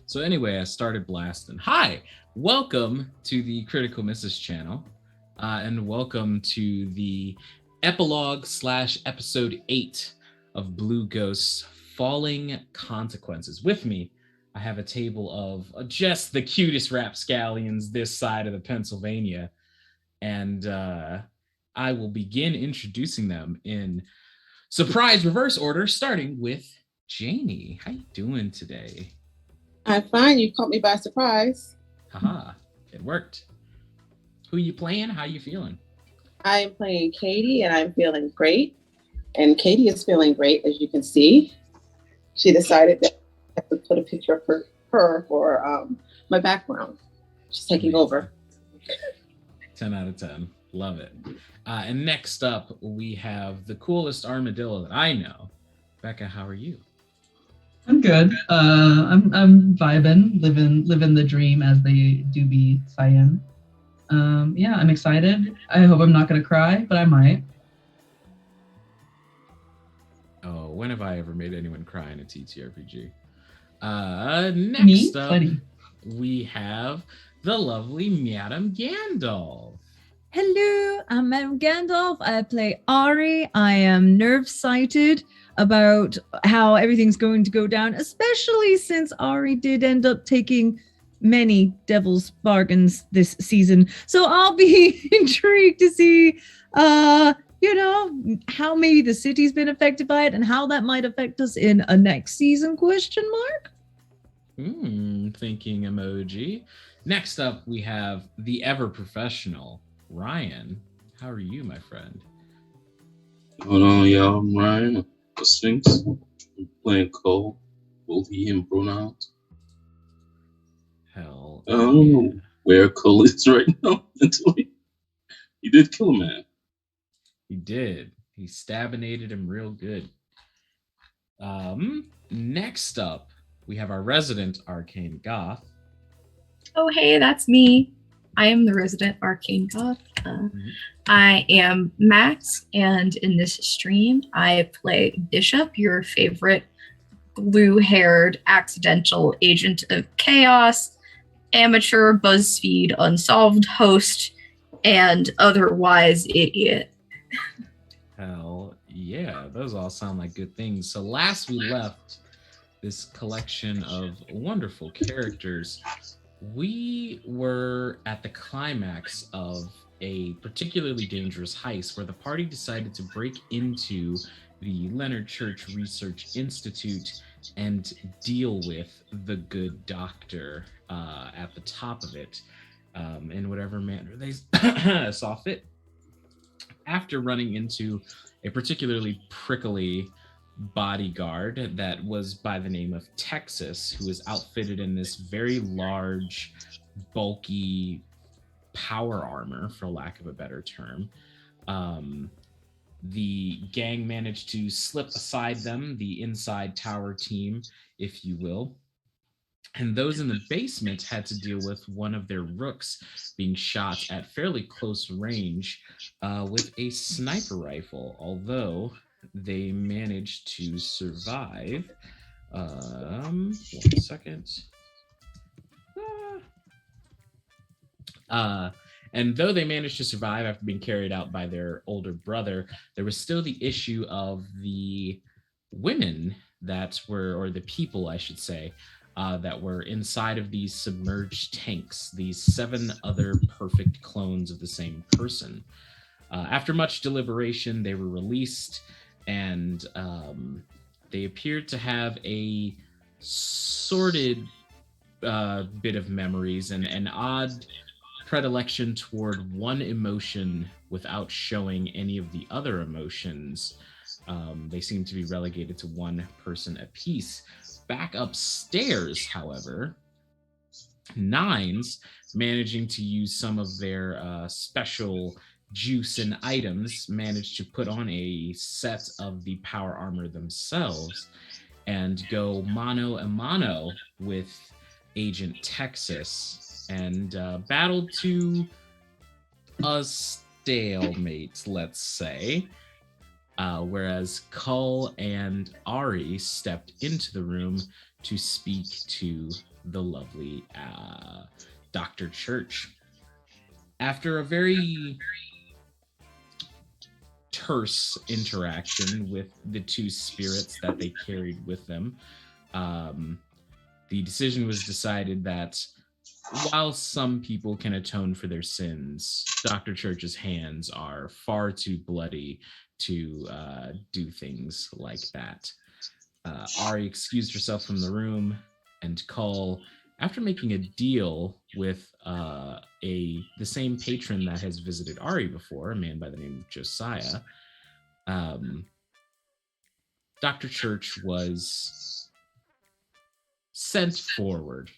So anyway, I started blasting. Hi, welcome to the Critical Misses channel, and welcome to the epilogue slash episode 8 of Blue Ghost's Falling Consequences. With me, I have a table of just the cutest rapscallions this side of the Pennsylvania, and I will begin introducing them in surprise reverse order, starting with Janie. How you doing today? I'm fine. You caught me by surprise. Haha, it worked. Who you playing? How you feeling? I am playing Katie and I'm feeling great. And Katie is feeling great, as you can see. She decided that I could put a picture of her for my background. She's taking Amazing. over. 10 out of 10. Love it. And next up, we have the coolest armadillo that I know. Becca, how are you? I'm good. I'm vibing, living the dream, as they do be saying. Yeah, I'm excited. I hope I'm not gonna cry, but I might. Oh, when have I ever made anyone cry in a TTRPG? Next Me? up, Buddy. we have the lovely Madame Gandalf. Hello, I'm Madame Gandalf. I play Ari. I am nerve-sighted about how everything's going to go down, especially since Ari did end up taking many devil's bargains this season. So I'll be intrigued to see, how maybe the city's been affected by it and how that might affect us in a next season, question mark? Thinking emoji. Next up, we have the ever-professional Ryan. How are you, my friend? Hold on, y'all. I'm Ryan, the Sphinx. I'm playing Cole, both he and pronouns. Hell. I don't know where Cole is right now mentally. He did kill a man. He did. He stabinated him real good. Next up, we have our resident arcane goth. Oh, hey, that's me. I am the resident arcane goth. I am Max, and in this stream, I play Bishop, your favorite blue-haired accidental agent of chaos, amateur BuzzFeed unsolved host, and otherwise idiot. Hell yeah, those all sound like good things. So last we left this collection of wonderful characters, we were at the climax of a particularly dangerous heist where the party decided to break into the Leonard Church Research Institute and deal with the good doctor at the top of it in whatever manner they saw fit. After running into a particularly prickly bodyguard that was by the name of Texas, who was outfitted in this very large, bulky power armor, for lack of a better term. The gang managed to slip aside them, the inside tower team, if you will. And those in the basement had to deal with one of their rooks being shot at fairly close range with a sniper rifle, although they managed to survive. 1 second. And though they managed to survive after being carried out by their older brother, there was still the issue of the women that were, or the people, I should say, that were inside of these submerged tanks, these 7 other perfect clones of the same person. After much deliberation, they were released, and they appeared to have a sordid bit of memories and an odd predilection toward one emotion without showing any of the other emotions. They seem to be relegated to one person apiece. Back upstairs, however, Nines, managing to use some of their special juice and items, managed to put on a set of the power armor themselves and go mano a mano with Agent Texas and battled to a stalemate, let's say. Whereas Cull and Ari stepped into the room to speak to the lovely Dr. Church. After a very terse interaction with the two spirits that they carried with them, the decision was decided that while some people can atone for their sins, Dr. Church's hands are far too bloody to do things like that. Ari excused herself from the room, and Cull, after making a deal with the same patron that has visited Ari before, a man by the name of Josiah, Dr. Church was sent forward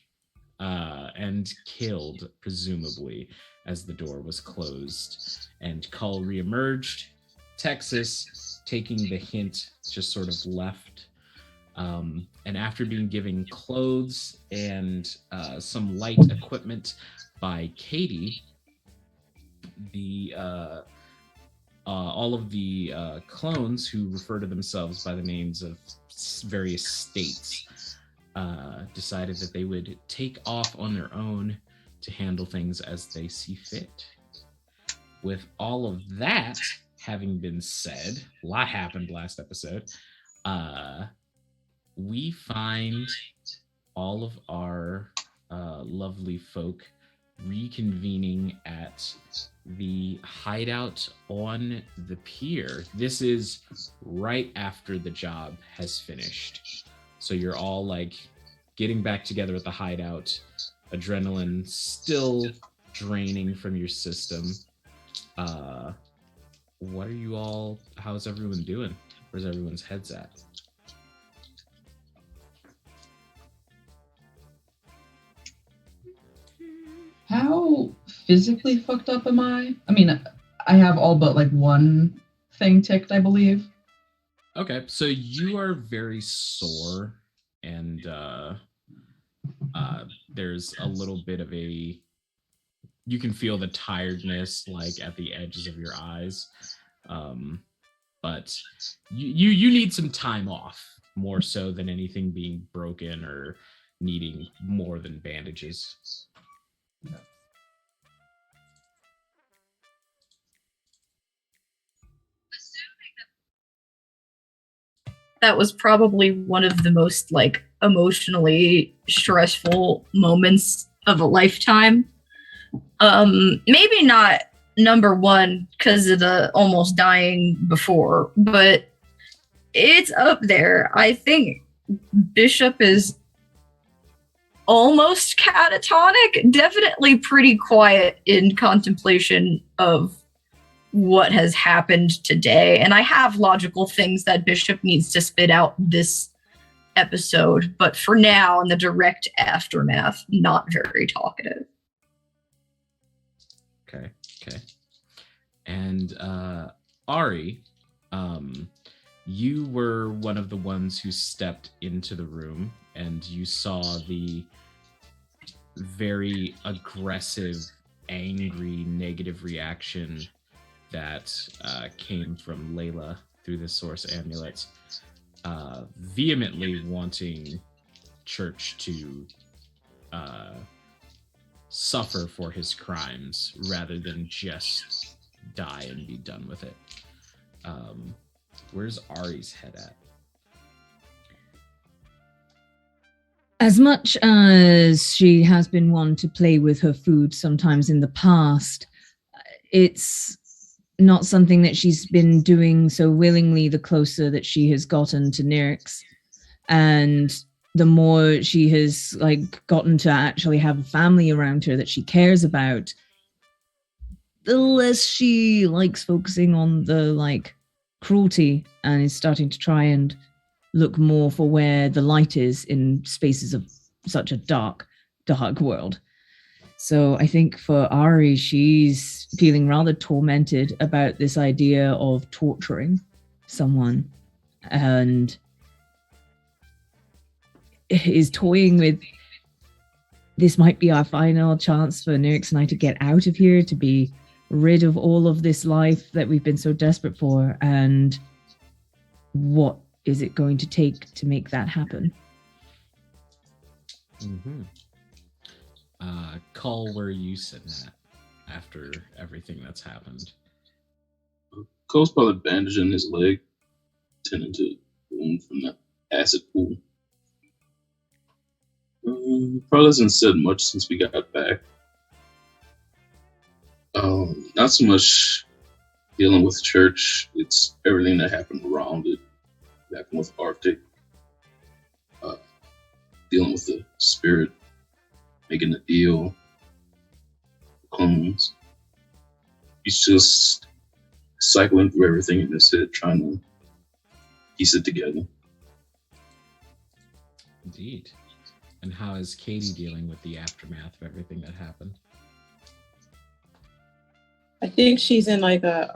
and killed, presumably, as the door was closed. And Cull reemerged. Texas, taking the hint, just sort of left. And after being given clothes and some light equipment by Katie, all of the clones who refer to themselves by the names of various states decided that they would take off on their own to handle things as they see fit. With all of that having been said, a lot happened last episode. We find all of our lovely folk reconvening at the hideout on the pier. This is right after the job has finished. So you're all like getting back together at the hideout, adrenaline still draining from your system. What are you all, how's everyone doing? Where's everyone's heads at? How physically fucked up am I? I mean, I have all but like one thing ticked, I believe. Okay, so you are very sore, and there's a little bit of a, you can feel the tiredness like at the edges of your eyes, but you need some time off, more so than anything being broken or needing more than bandages. That was probably one of the most like emotionally stressful moments of a lifetime. Maybe not number one because of the almost dying before, but it's up there. I think Bishop is almost catatonic, definitely pretty quiet in contemplation of what has happened today. And I have logical things that Bishop needs to spit out this episode, but for now, in the direct aftermath, not very talkative. Okay. And Ari, you were one of the ones who stepped into the room, and you saw the very aggressive, angry, negative reaction that came from Layla through the source amulet, vehemently wanting Church to suffer for his crimes rather than just die and be done with it. Where's Ari's head at? As much as she has been one to play with her food sometimes in the past, it's not something that she's been doing so willingly the closer that she has gotten to Nyryx. And the more she has like gotten to actually have a family around her that she cares about, the less she likes focusing on the like cruelty and is starting to try and look more for where the light is in spaces of such a dark world. So I think for Ari, she's feeling rather tormented about this idea of torturing someone and is toying with, this might be our final chance for Nyryx and I to get out of here, to be rid of all of this life that we've been so desperate for. And what is it going to take to make that happen? Mm-hmm. Cull, where are you sitting at after everything that's happened? Cole's probably bandaging his leg, tending to wound from the acid pool. Probably hasn't said much since we got back. Not so much dealing with church. It's everything that happened around it. What happened with Arctic. Dealing with the spirit, making the deal, clones. He's just cycling through everything in his head, trying to piece it together. Indeed. And how is Katie dealing with the aftermath of everything that happened? I think she's in like a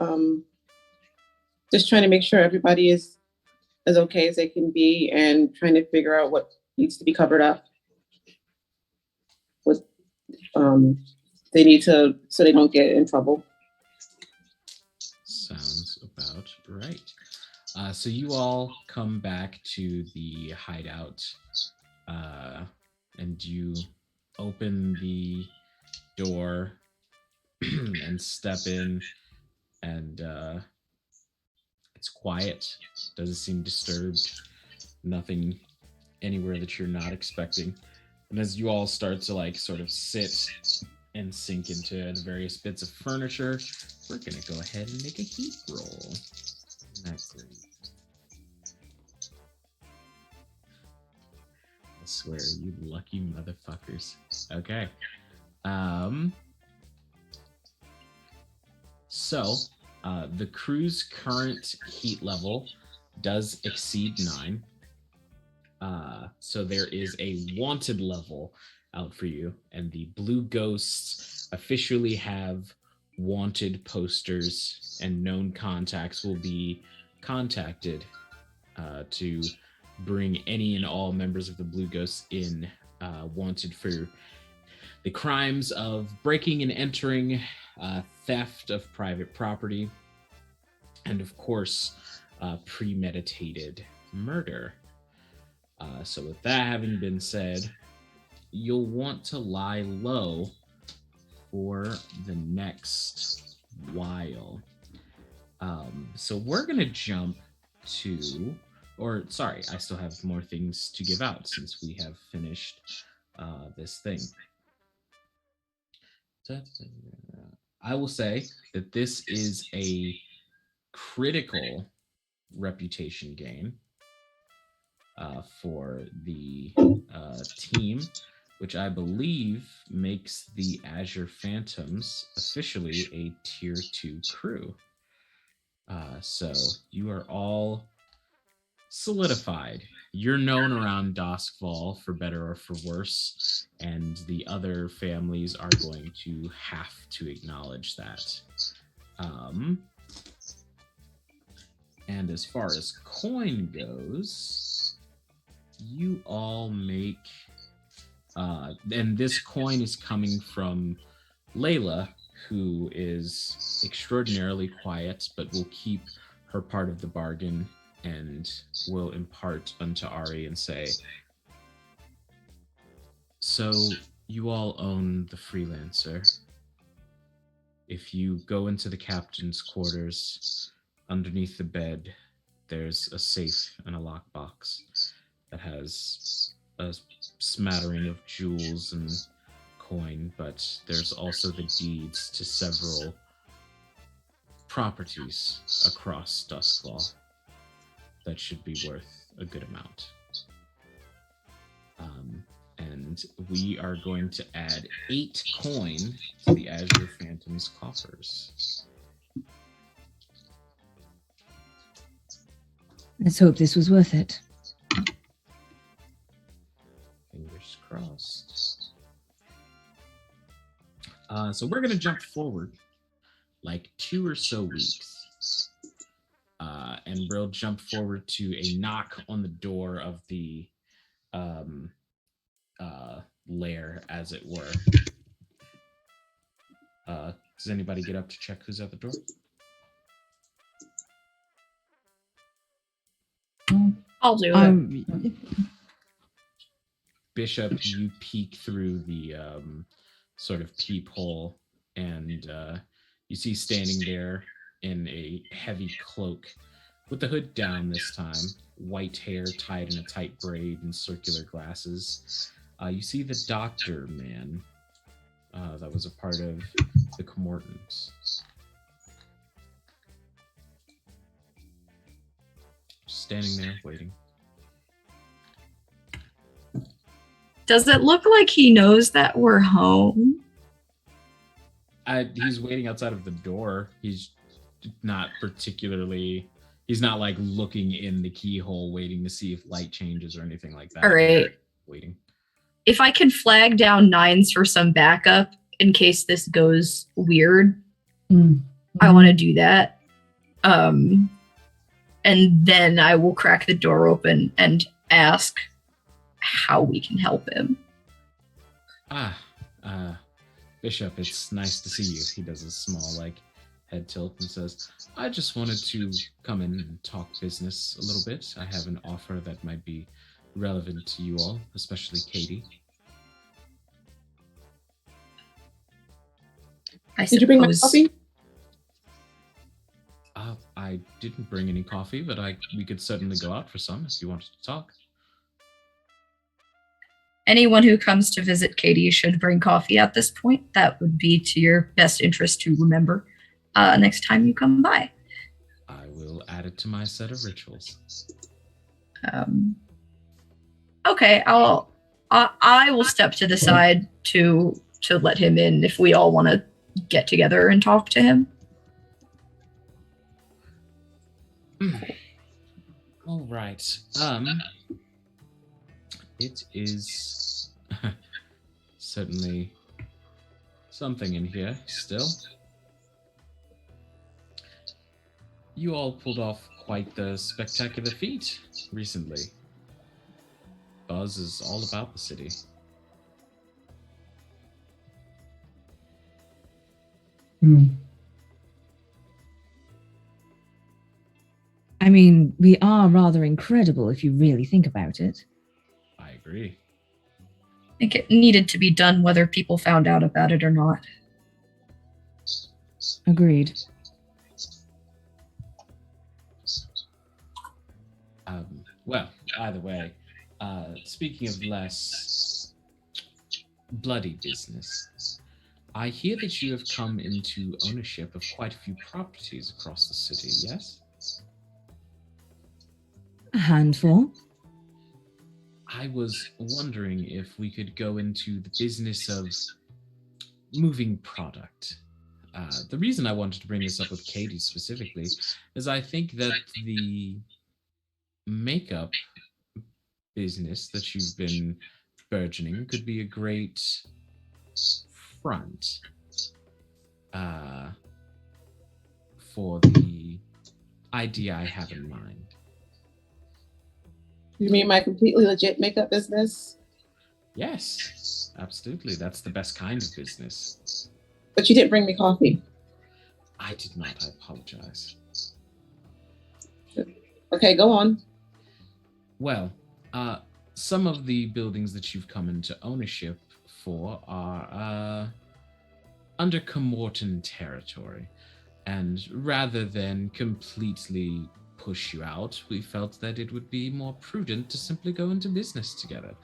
just trying to make sure everybody is as okay as they can be and trying to figure out what needs to be covered up. What they need to so they don't get in trouble. Sounds about right. So you all come back to the hideout, and you open the door and step in, and it's quiet. Doesn't seem disturbed. Nothing anywhere that you're not expecting. And as you all start to like sort of sit and sink into the various bits of furniture, we're gonna go ahead and make a heat roll. Not great. I swear, you lucky motherfuckers. Okay. So, the crew's current heat level does exceed 9. So there is a wanted level out for you, and the Blue Ghosts officially have wanted posters, and known contacts will be contacted to bring any and all members of the Blue Ghosts in, wanted for the crimes of breaking and entering, theft of private property, and of course, premeditated murder. So with that having been said, you'll want to lie low for the next while. So we're going to jump to, or sorry, I still have more things to give out since we have finished this thing. I will say that this is a critical reputation gain for the team, which I believe makes the Azure Phantoms officially a tier 2 crew. So you are all solidified. You're known around Duskfall for better or for worse, and the other families are going to have to acknowledge that. And as far as coin goes, you all make, and this coin is coming from Layla, who is extraordinarily quiet, but will keep her part of the bargain and will impart unto Ari and say, so you all own the Freelancer. If you go into the captain's quarters, underneath the bed, there's a safe and a lockbox that has a smattering of jewels and coin, but there's also the deeds to several properties across Duskfall that should be worth a good amount. And we are going to add 8 coin to the Azure Phantoms coffers. Let's hope this was worth it. Fingers crossed. So we're going to jump forward like 2 or so weeks. And we'll jump forward to a knock on the door of the lair, as it were. Does anybody get up to check who's at the door? I'll do it. Bishop, you peek through the sort of peephole, and you see standing there in a heavy cloak with the hood down this time, white hair tied in a tight braid and circular glasses. You see the doctor man that was a part of the Comortons. Standing there waiting. Does it look like he knows that we're home? He's waiting outside of the door. He's not particularly. He's not like looking in the keyhole, waiting to see if light changes or anything like that. All right. Waiting. If I can flag down 9s for some backup in case this goes weird, I want to do that. And then I will crack the door open and ask how we can help him. Bishop, it's nice to see you. He does a small, head tilt and says, I just wanted to come in and talk business a little bit. I have an offer that might be relevant to you all, especially Katie. Did you bring my coffee? I didn't bring any coffee, but we could certainly go out for some if you wanted to talk. Anyone who comes to visit Katie should bring coffee at this point. That would be to your best interest to remember next time you come by. I will add it to my set of rituals. Okay, I will step to the side to let him in if we all want to get together and talk to him. All right. It is certainly something in here still. You all pulled off quite the spectacular feat recently. Buzz is all about the city. I mean, we are rather incredible if you really think about it. I agree. I think it needed to be done whether people found out about it or not. Agreed. Well, either way, speaking of less bloody business, I hear that you have come into ownership of quite a few properties across the city, yes? A handful. I was wondering if we could go into the business of moving product. The reason I wanted to bring this up with Katie specifically is I think that the makeup business that you've been burgeoning could be a great front for the idea I have in mind. You mean my completely legit makeup business? Yes, absolutely. That's the best kind of business. But you didn't bring me coffee. I did not. I apologize. Okay, go on. Well, some of the buildings that you've come into ownership for are under Comorton territory. And rather than completely push you out, we felt that it would be more prudent to simply go into business together.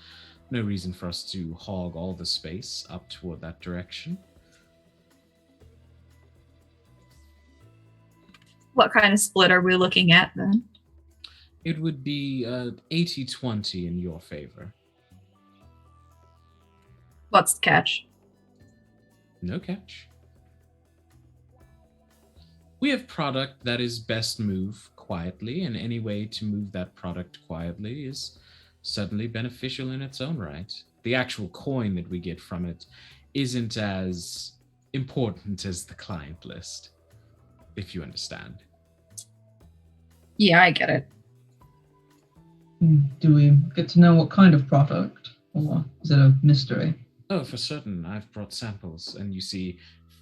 No reason for us to hog all the space up toward that direction. What kind of split are we looking at then? It would be 80-20 in your favor. What's the catch? No catch. We have product that is best moved quietly, and any way to move that product quietly is certainly beneficial in its own right. The actual coin that we get from it isn't as important as the client list, if you understand. Yeah, I get it. Do we get to know what kind of product, or is it a mystery? Oh, for certain. I've brought samples, and you see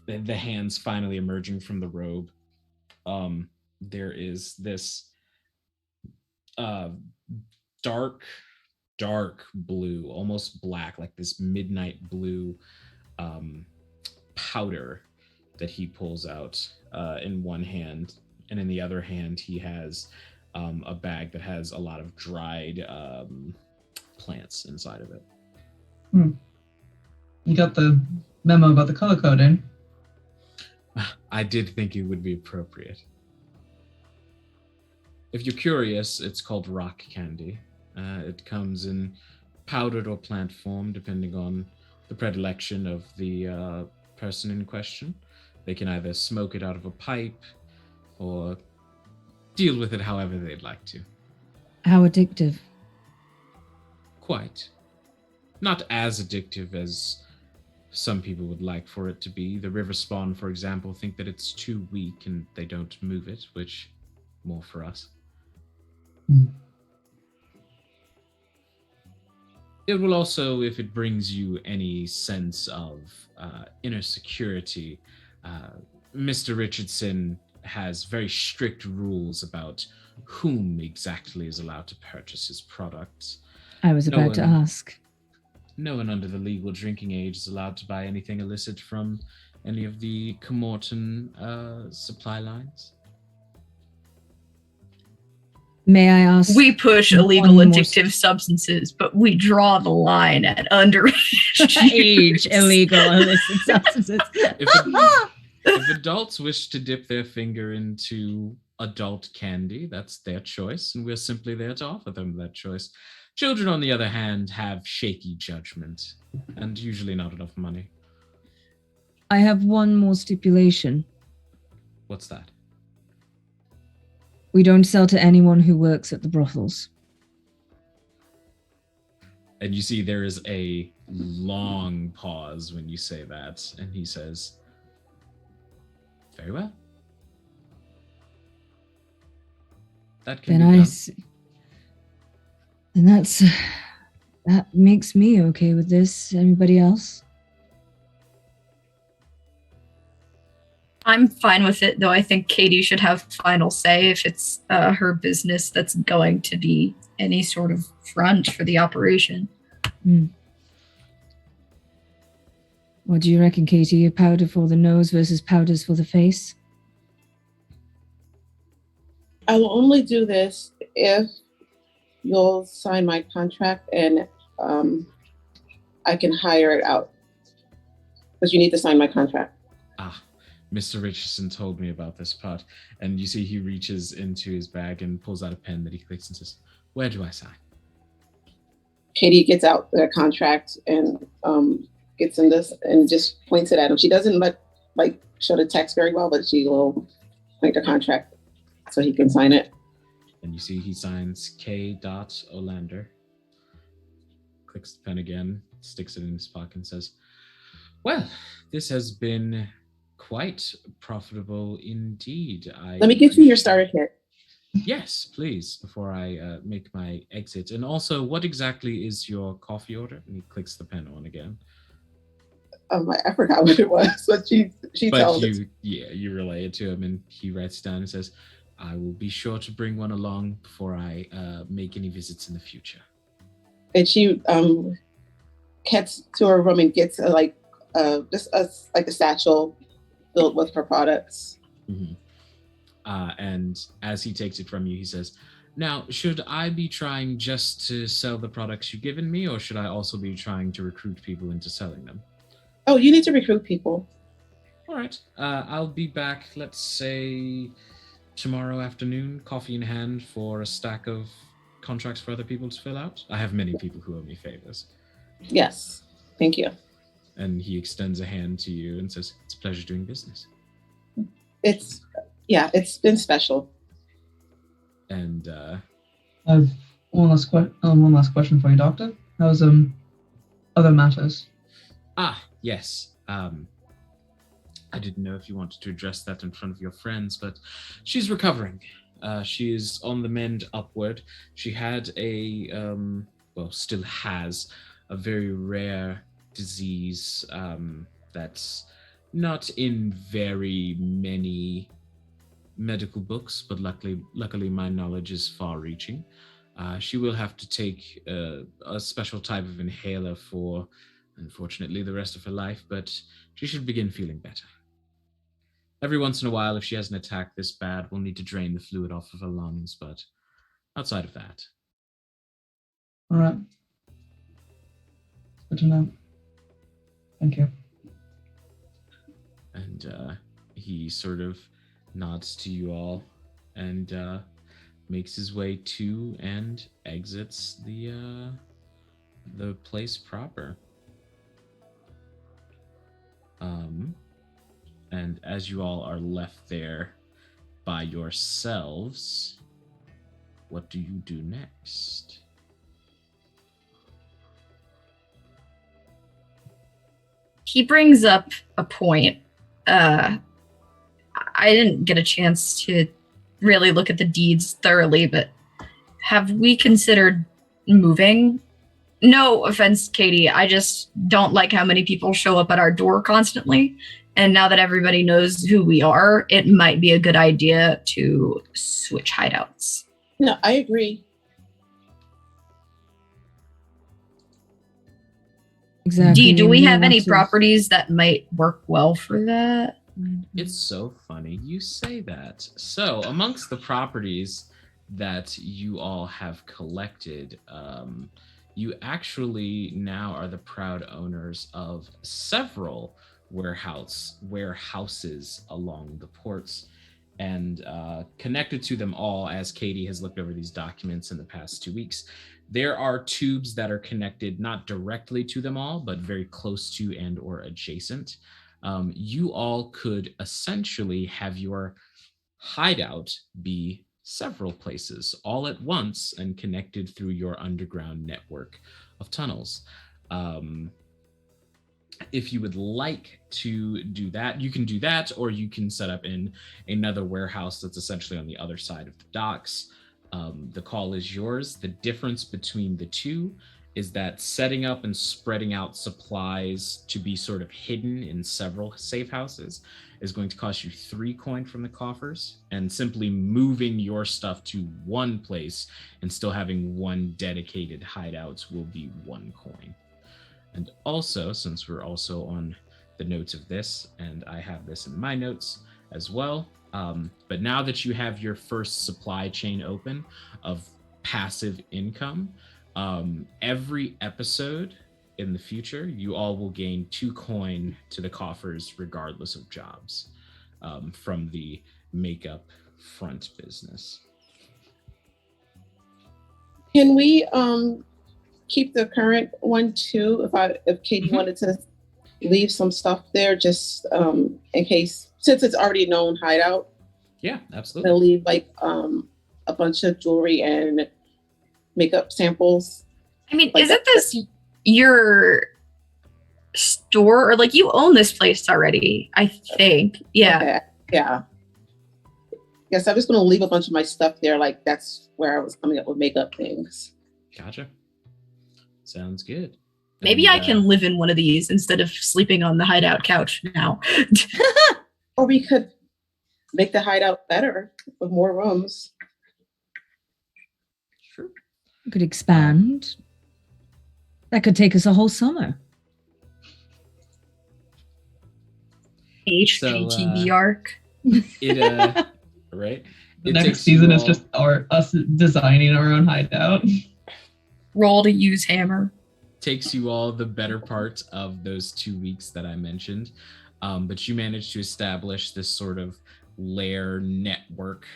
the hands finally emerging from the robe. There is this dark dark blue, almost black, like this midnight blue powder that he pulls out in one hand, and in the other hand he has a bag that has a lot of dried plants inside of it. You got the memo about the color coding. I did think it would be appropriate. If you're curious, it's called rock candy. It comes in powdered or plant form, depending on the predilection of the person in question. They can either smoke it out of a pipe or deal with it however they'd like to. How addictive? Quite. Not as addictive as some people would like for it to be. The river spawn, for example, think that it's too weak and they don't move it, which more for us. It will also, if it brings you any sense of inner security, Mr. Richardson has very strict rules about whom exactly is allowed to purchase his products. I was about to ask. No one under the legal drinking age is allowed to buy anything illicit from any of the Comorton supply lines. May I ask? We push one illegal more addictive substances, but we draw the line at underage age illegal illicit substances. If adults wish to dip their finger into adult candy, that's their choice, and we're simply there to offer them that choice. Children, on the other hand, have shaky judgment and usually not enough money. I have one more stipulation. What's that? We don't sell to anyone who works at the brothels. And you see there is a long pause when you say that, and he says, "Very well. That can Then be done." And that makes me okay with this. Anybody else? I'm fine with it, though I think Katie should have final say if it's her business that's going to be any sort of front for the operation. What do you reckon, Katie? A powder for the nose versus powders for the face? I will only do this if you'll sign my contract and I can hire it out. Because you need to sign my contract. Mr. Richardson told me about this part, and you see he reaches into his bag and pulls out a pen that he clicks and says, "Where do I sign?" Katie gets out the contract and gets in this and just points it at him. She doesn't show the text very well, but she will point the contract so he can sign it. And you see he signs K. Olander, clicks the pen again, sticks it in his pocket and says, "Well, this has been quite profitable indeed. Let me get you your starter kit. Yes, please, before I make my exit. And also, what exactly is your coffee order?" And he clicks the pen on again. I forgot what it was, but she tells But us. you relay it to him, and he writes down and says, "I will be sure to bring one along before I make any visits in the future." And she gets to her room and gets just a satchel filled with her products. Mm-hmm. And as he takes it from you, he says, "Now, should I be trying just to sell the products you've given me, or should I also be trying to recruit people into selling them?" Oh, you need to recruit people. All right. I'll be back, let's say, tomorrow afternoon, coffee in hand, for a stack of contracts for other people to fill out. I have many people who owe me favors. Yes. Thank you. And he extends a hand to you and says, "It's a pleasure doing business." It's been special. And I have one last question for you, Doctor. How's other matters? Yes. I didn't know if you wanted to address that in front of your friends, but she's recovering. She is on the mend upward. She had still has a very rare disease that's not in very many medical books, but luckily my knowledge is far-reaching. She will have to take a special type of inhaler for, unfortunately, the rest of her life, but she should begin feeling better. Every once in a while, if she has an attack this bad, we'll need to drain the fluid off of her lungs, but outside of that. All right. Good to know. Thank you. And he sort of nods to you all and makes his way to and exits the place proper. And as you all are left there by yourselves, what do you do next? He brings up a point. I didn't get a chance to really look at the deeds thoroughly, but have we considered moving? No offense, Katie. I just don't like how many people show up at our door constantly. And now that everybody knows who we are, it might be a good idea to switch hideouts. No, I agree. Exactly. Do we have any want to- properties that might work well for that? It's so funny you say that. So, amongst the properties that you all have collected, you actually now are the proud owners of several warehouses along the ports, and connected to them all, as Katie has looked over these documents in the past 2 weeks, there are tubes that are connected not directly to them all, but very close to and or adjacent. You all could essentially have your hideout be several places all at once and connected through your underground network of tunnels. If you would like to do that, you can do that, or you can set up in another warehouse that's essentially on the other side of the docks. The call is yours. The difference between the two is that setting up and spreading out supplies to be sort of hidden in several safe houses is going to cost you 3 coin from the coffers, and simply moving your stuff to one place and still having one dedicated hideout will be 1 coin. And also, since we're also on the notes of this, and I have this in my notes as well, but now that you have your first supply chain open of passive income, every episode in the future, you all will gain 2 coin to the coffers regardless of jobs, from the makeup front business. Can we keep the current one too? If Katie wanted to leave some stuff there, just in case, since it's already known hideout. Yeah, They'll absolutely. leave like a bunch of jewelry and makeup samples. I mean, Like- isn't this your store, or like you own this place already? I think. Yeah. Okay. Yeah. Yes, I was gonna leave a bunch of my stuff there. Like that's where I was coming up with makeup things. Gotcha. Sounds good. Maybe And, I can live in one of these instead of sleeping on the hideout couch now. Or we could make the hideout better with more rooms. Sure. We could expand. That could take us a whole summer. HGTV arc. It right. The It next takes season you is all- just us designing our own hideout. Roll to use hammer. takes you all the better part of those 2 weeks that I mentioned. But you managed to establish this sort of lair network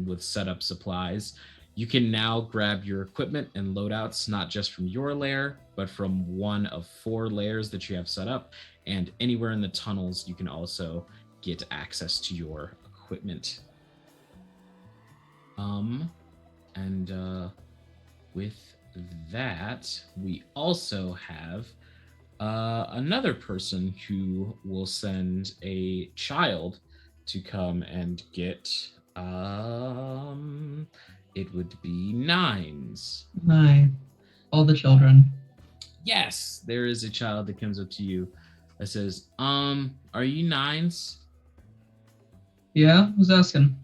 with setup supplies. You can now grab your equipment and loadouts, not just from your lair, but from one of 4 lairs that you have set up. And anywhere in the tunnels, you can also get access to your equipment. With that, we also have another person who will send a child to come and get it would be Nines. Hi, all the children. Yes, there is a child that comes up to you that says, are you Nines? Yeah, who's asking?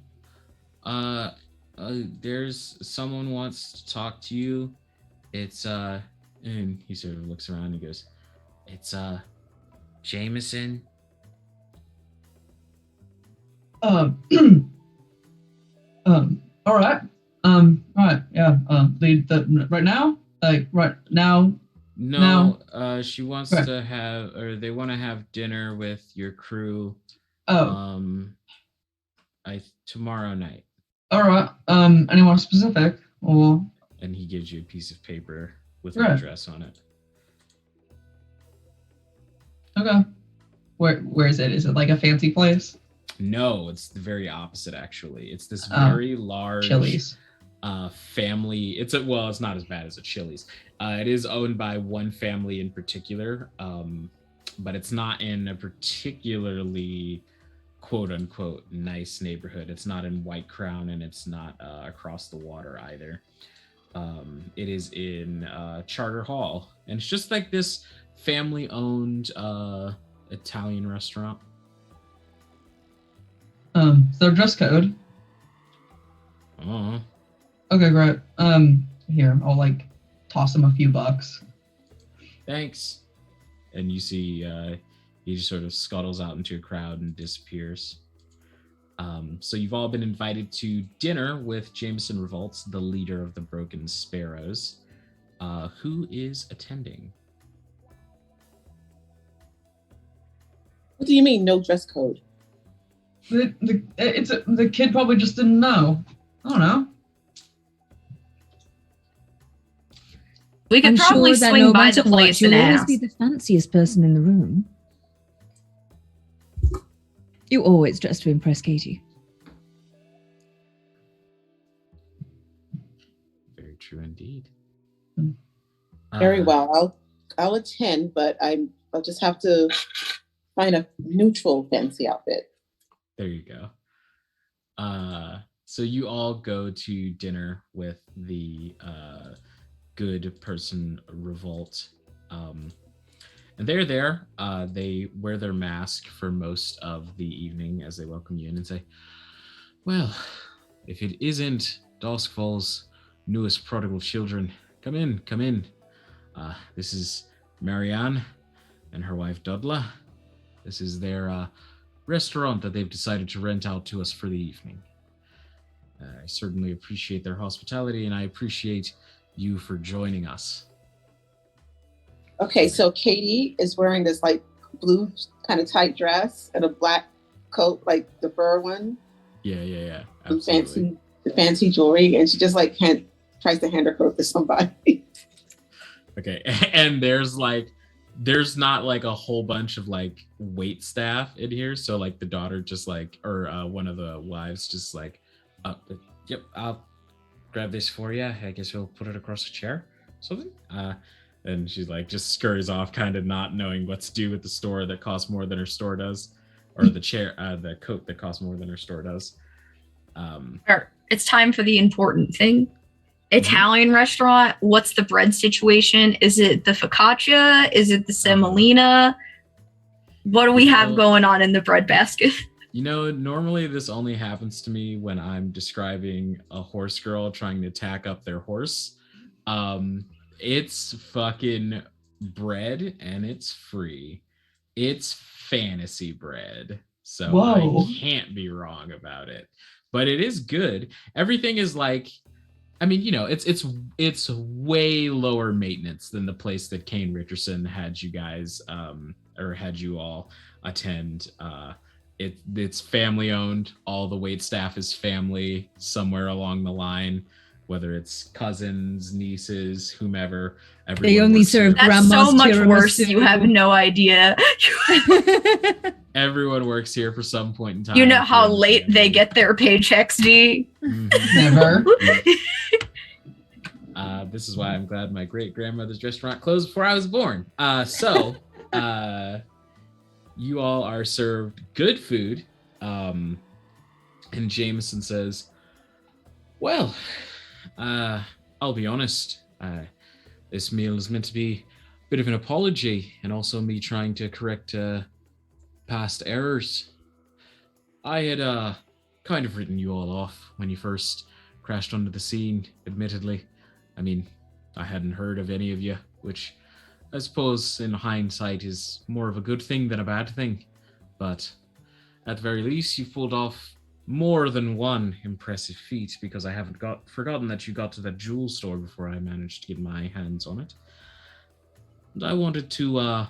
There's someone wants to talk to you. It's and he sort of looks around and goes, it's Jameson. Um, all right. Right. Yeah. Right now, like right now. No, No. she wants Okay. to have, or they want to have dinner with your crew. Oh, Tomorrow night. all right. Anyone specific? Or And he gives you a piece of paper with Right. an address on it. okay. Where is it? Is it like a fancy place? No, it's the very opposite. Actually, it's this Oh, very large Chili's. family. It's not as bad as a Chili's. It is owned by one family in particular, but it's not in a particularly quote unquote nice neighborhood. It's not in White Crown, and it's not across the water either. It is in Charter Hall, and it's just like this family owned Italian restaurant. Is there a dress code? Oh, Okay, great. Here, I'll like toss him a few bucks. thanks. And you see he just sort of scuttles out into a crowd and disappears. So you've all been invited to dinner with Jameson Revolts, the leader of the Broken Sparrows. Who is attending? What do you mean, no dress code? The kid probably just didn't know. I don't know. We could I'm probably sure that swing no by matter the what, place you'll and always ask. be the fanciest person in the room. You always dress to impress Katie. Very true indeed. Very well. I'll attend, but I'll just have to find a neutral fancy outfit. There you go. So you all go to dinner with the good person Revolt. And they're there. They wear their mask for most of the evening as they welcome you in and say, well, if it isn't Duskfall's newest prodigal children, come in, come in. This is Marianne and her wife Dudla. This is their restaurant that they've decided to rent out to us for the evening. I certainly appreciate their hospitality, and I appreciate you for joining us. Okay, so Katie is wearing this like blue kind of tight dress and a black coat, like the fur one, Yeah. and Absolutely. fancy jewelry, and she just like tries to hand her coat to somebody. Okay, and there's not like a whole bunch of like wait staff in here, so like the daughter just like, or one of the wives just like, yep, I'll grab this for you. I guess we'll put it across a chair, something. And she like just scurries off, kind of not knowing what to do with the store that costs more than her store does, or the chair, the coat that costs more than her store does. It's time for the important thing. Italian restaurant. What's the bread situation? Is it the focaccia? Is it the semolina? What do we have going on in the bread basket? You know, normally this only happens to me when I'm describing a horse girl trying to tack up their horse. It's fucking bread and it's free. It's fantasy bread. So Whoa. I can't be wrong about it. But it is good. Everything is like, I mean, you know, it's way lower maintenance than the place that Kane Richardson had you guys or had you all attend. It's family owned. All the wait staff is family somewhere along the line, whether it's cousins, nieces, whomever. They only works serve here. That's Grandma's so much tiramisu. worse. You have no idea. Everyone works here for some point in time. You know if how you're in the late they family. get their paychecks, D? Mhm. Never. This is why I'm glad my great grandmother's restaurant closed before I was born. So you all are served good food. And Jameson says, well, I'll be honest. This meal is meant to be a bit of an apology and also me trying to correct past errors. I had kind of written you all off when you first crashed onto the scene, admittedly. I mean, I hadn't heard of any of you, which I suppose in hindsight is more of a good thing than a bad thing. But at the very least, you pulled off more than one impressive feat, because I haven't forgotten that you got to that jewel store before I managed to get my hands on it. And I wanted to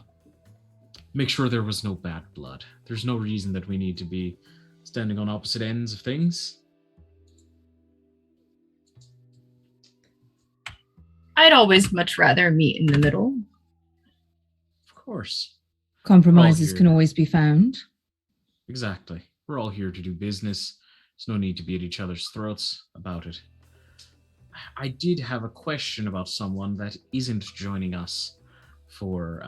make sure there was no bad blood. There's no reason that we need to be standing on opposite ends of things. I'd always much rather meet in the middle. Of course. Compromises here. can always be found. Exactly. We're all here to do business. There's no need to be at each other's throats about it. I did have a question about someone that isn't joining us for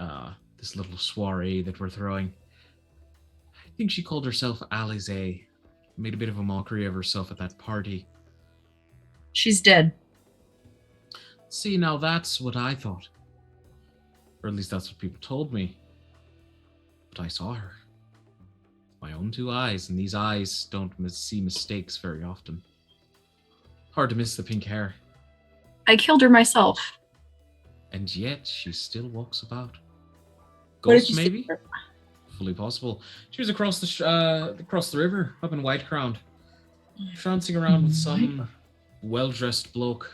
this little soiree that we're throwing. I think she called herself Alize. Made a bit of a mockery of herself at that party. She's dead. See, now that's what I thought. Or at least that's what people told me. But I saw her. My own two eyes, and these eyes don't see mistakes very often. Hard to miss the pink hair. I killed her myself. And yet she still walks about. Where did Ghost, you see maybe? her? Fully possible. She was across the river, up in White Crown, prancing around with some well-dressed bloke,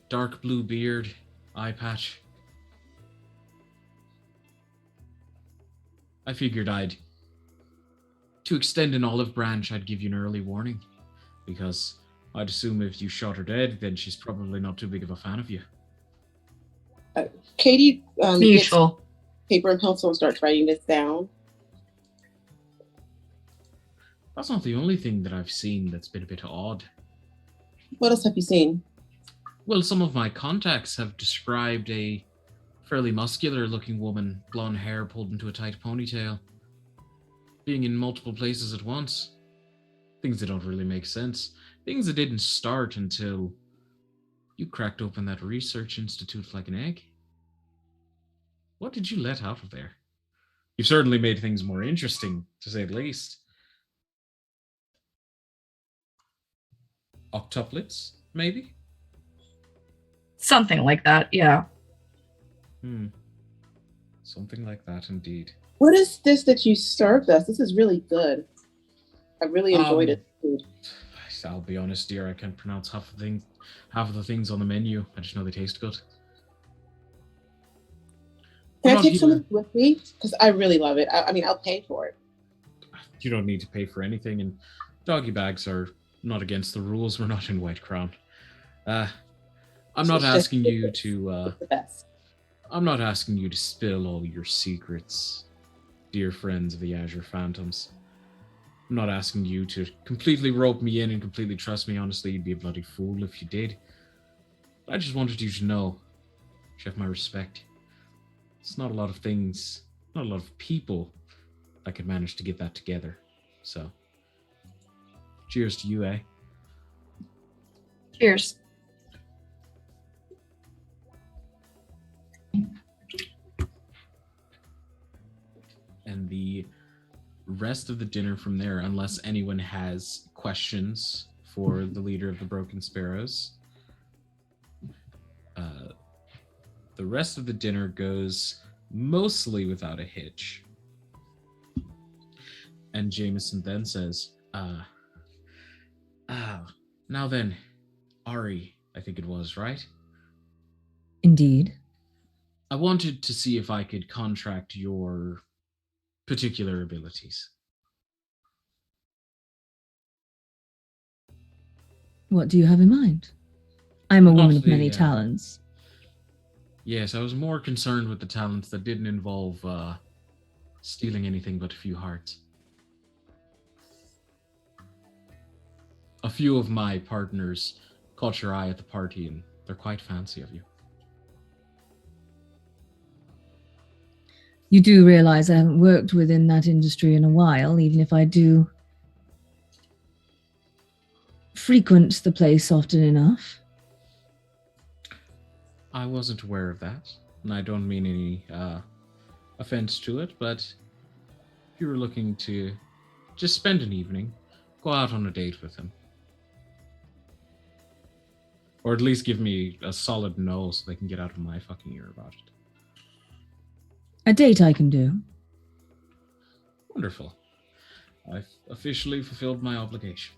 dark blue beard, eye patch. I figured to extend an olive branch, I'd give you an early warning, because I'd assume if you shot her dead, then she's probably not too big of a fan of you. Katie gets Mutual. paper and pencil and starts writing this down. That's not the only thing that I've seen that's been a bit odd. What else have you seen? Well, some of my contacts have described a fairly muscular-looking woman, blonde hair pulled into a tight ponytail, being in multiple places at once. Things that don't really make sense. Things that didn't start until you cracked open that research institute like an egg. What did you let out of there? You've certainly made things more interesting, to say the least. Octuplets, maybe? Something like that, yeah. Something like that, indeed. What is this that you served us? This is really good. I really enjoyed it. Food. I'll be honest, dear. I can't pronounce half of the things on the menu. I just know they taste good. Can I Not take here. some of it with me? Because I really love it. I mean, I'll pay for it. You don't need to pay for anything, and doggy bags are not against the rules. We're not in White Crown. I'm So not it's just- asking you to. It's the best. I'm not asking you to spill all your secrets, dear friends of the Azure Phantoms. I'm not asking you to completely rope me in and completely trust me. Honestly, you'd be a bloody fool if you did. But I just wanted you to know, you have my respect. It's not a lot of things, not a lot of people that could manage to get that together. So, cheers to you, eh? Cheers. And the rest of the dinner from there, unless anyone has questions for the leader of the Broken Sparrows, the rest of the dinner goes mostly without a hitch. And Jameson then says, now then, Ari, I think it was, right? Indeed. I wanted to see if I could contract your particular abilities. What do you have in mind? I'm a woman of Mostly, many talents. Yes, I was more concerned with the talents that didn't involve stealing anything but a few hearts. A few of my partners caught your eye at the party, and they're quite fancy of you. You do realize I haven't worked within that industry in a while, even if I do frequent the place often enough. I wasn't aware of that, and I don't mean any offense to it, but if you were looking to just spend an evening, go out on a date with him. Or at least give me a solid no so they can get out of my fucking ear about it. A date I can do. Wonderful. I've officially fulfilled my obligation.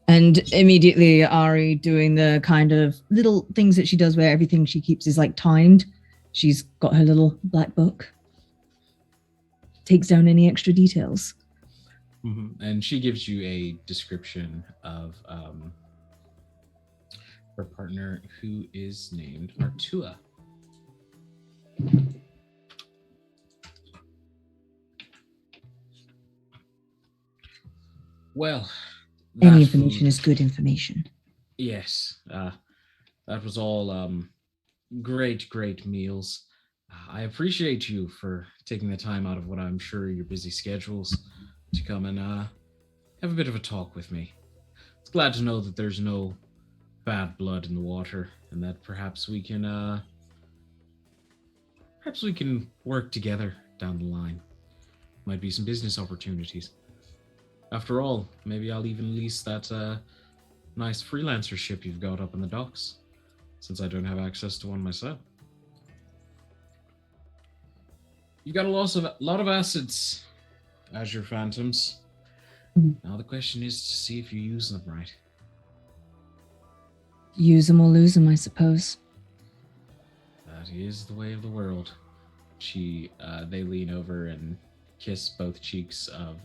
And immediately Ari doing the kind of little things that she does where everything she keeps is like timed. She's got her little black book. Takes down any extra details. Mm-hmm. And she gives you a description of her partner, who is named Artua. Well, Any information is good information. Yes, that was all great meals. I appreciate you for taking the time out of what I'm sure your busy schedules to come and have a bit of a talk with me. It's glad to know that there's no bad blood in the water, and that perhaps we can work together down the line. Might be some business opportunities. After all, maybe I'll even lease that nice freelancer ship you've got up in the docks, since I don't have access to one myself. You've got a lot of assets, Azure Phantoms. Now the question is to see if you use them right. Use them or lose them, I suppose. That is the way of the world. They lean over and kiss both cheeks of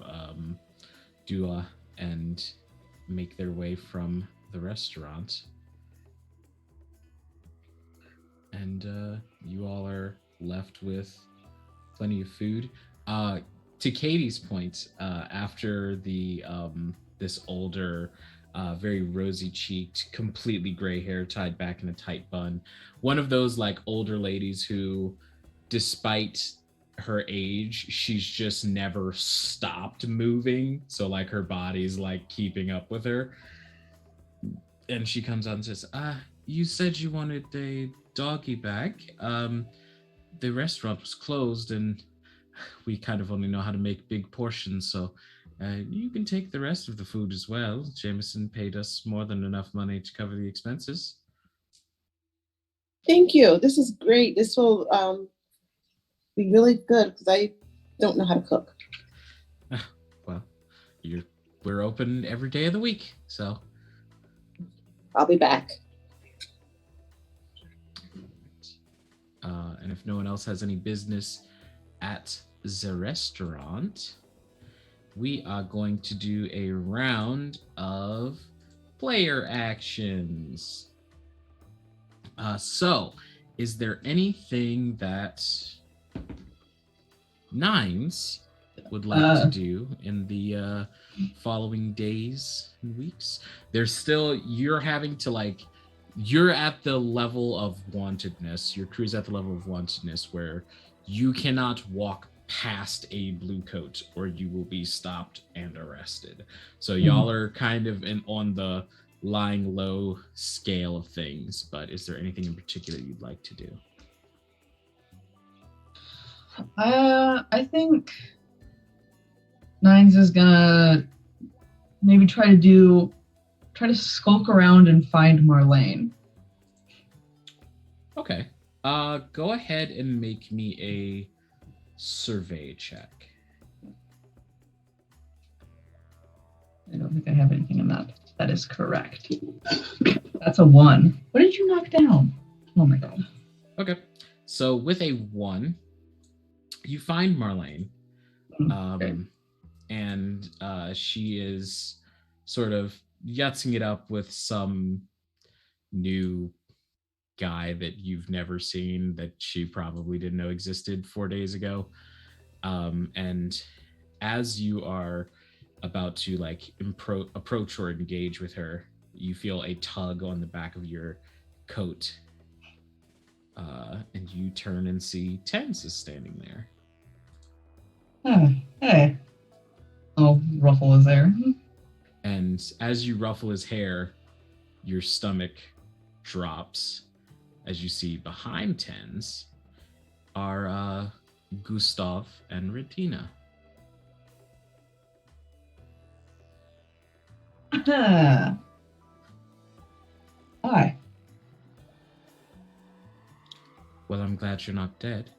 Dua and make their way from the restaurant. And you all are left with plenty of food. To Katie's point, after the this older, very rosy-cheeked, completely gray hair tied back in a tight bun, one of those like older ladies who, despite her age, she's just never stopped moving. So like her body's like keeping up with her. And she comes out and says, you said you wanted a doggy bag. The restaurant was closed and we kind of only know how to make big portions. So you can take the rest of the food as well. Jameson paid us more than enough money to cover the expenses. Thank you. This is great. This will be really good because I don't know how to cook. Well, we're open every day of the week, so I'll be back. And if no one else has any business at the restaurant, we are going to do a round of player actions. So, is there anything that Nines would like to do in the following days and weeks? You're having to you're at the level of wantedness. Your crew's at the level of wantedness where you cannot walk past a blue coat or you will be stopped and arrested. So y'all are kind of on the lying low scale of things, but is there anything in particular you'd like to do? I think Nines is gonna maybe try to skulk around and find Marlene. Okay. Go ahead and make me a survey check. I don't think I have anything in that. That is correct. That's a 1. What did you knock down? Oh my god. Okay. So with a 1, you find Marlene. Okay. And she is sort of yutzing it up with some new guy that you've never seen, that she probably didn't know existed 4 days ago. And as you are about to approach or engage with her, you feel a tug on the back of your coat, and you turn and see Tens is standing there. Hey. Oh, Ruffle is there. And as you ruffle his hair, your stomach drops as you see behind Tens are Gustav and Retina. Hi. Well, I'm glad you're not dead.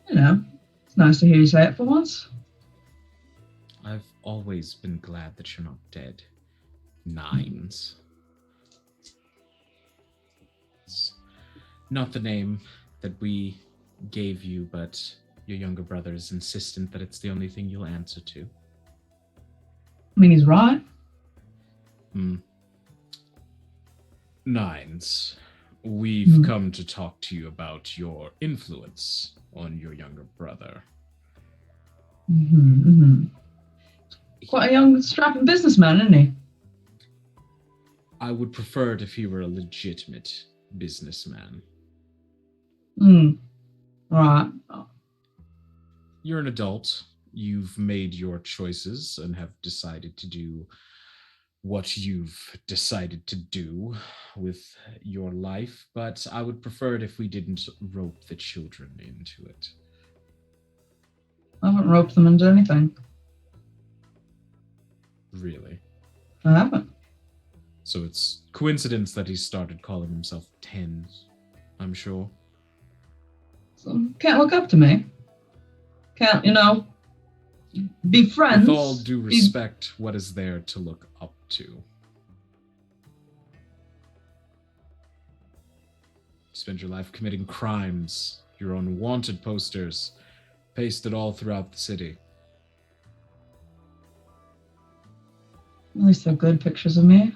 You know, it's nice to hear you say it for once. I've always been glad that you're not dead. Nines. It's not the name that we gave you, but your younger brother is insistent that it's the only thing you'll answer to. I mean, he's right. Nines. We've come to talk to you about your influence on your younger brother. Quite a young, strapping businessman, isn't he? I would prefer it if he were a legitimate businessman. Right. You're an adult. You've made your choices and have decided to do what you've decided to do with your life, but I would prefer it if we didn't rope the children into it. I haven't roped them into anything. Really? I haven't. So it's coincidence that he started calling himself Tens, I'm sure. So, can't look up to me. Can't, be friends. With all due respect, what is there to look up to? You spend your life committing crimes, your own wanted posters, pasted all throughout the city. At least they're good pictures of me.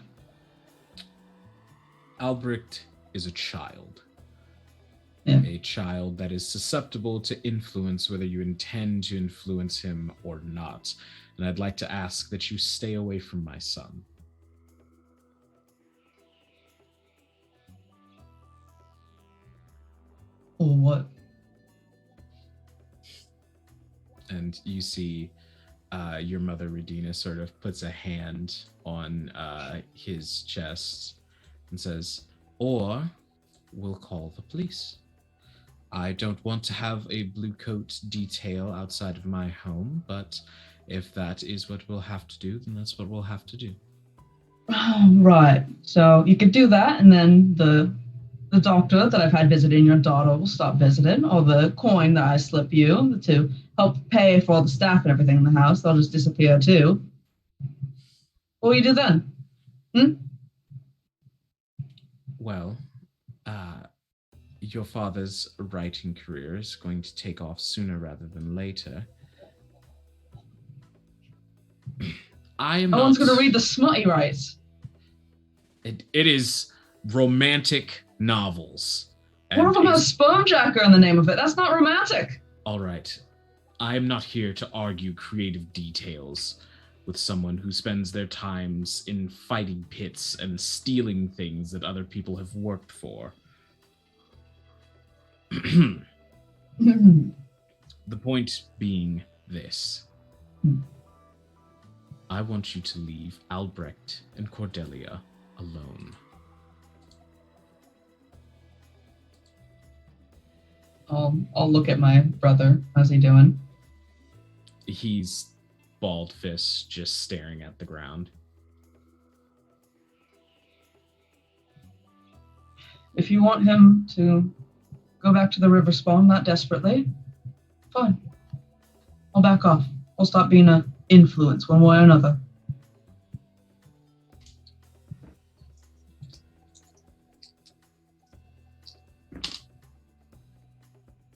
Albrecht is a child. Yeah. A child that is susceptible to influence whether you intend to influence him or not. And I'd like to ask that you stay away from my son. Or what? And you see your mother, Redina, sort of puts a hand on his chest and says, or we'll call the police. I don't want to have a blue coat detail outside of my home, but if that is what we'll have to do, then that's what we'll have to do. Right. So you could do that, and then the doctor that I've had visiting your daughter will stop visiting, or the coin that I slip you to help pay for all the staff and everything in the house, they'll just disappear too. What will you do then? Well, your father's writing career is going to take off sooner rather than later. No one's going to read the smut he writes. It is romantic novels. One of them has Spermjacker in the name of it. That's not romantic. All right. I am not here to argue creative details with someone who spends their times in fighting pits and stealing things that other people have worked for. The point being this. I want you to leave Albrecht and Cordelia alone. I'll look at my brother. How's he doing? He's bald fists just staring at the ground. If you want him to go back to the river spawn that desperately, fine. I'll back off. I'll stop being an influence one way or another.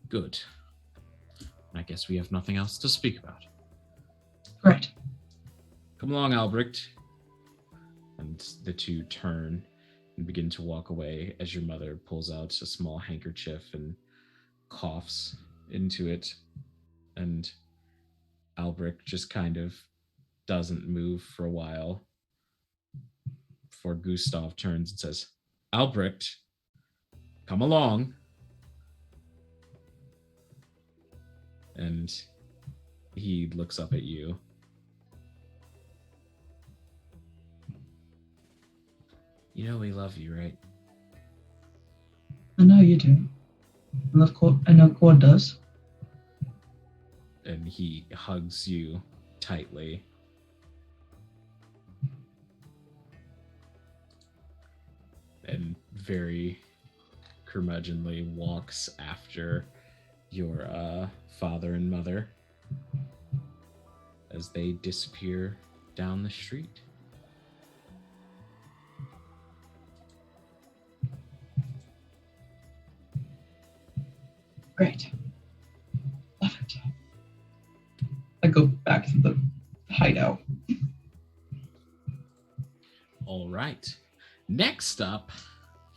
Good. I guess we have nothing else to speak about. Great. Come along, Albrecht. And the two turn and begin to walk away as your mother pulls out a small handkerchief and coughs into it. And Albrecht just kind of doesn't move for a while before Gustav turns and says, Albrecht, come along. And he looks up at you. You know we love you, right? I know you do. I know Cord does. And he hugs you tightly. very curmudgeonly walks after your father and mother as they disappear down the street. Great. Love it. I go back to the hideout. All right. Next up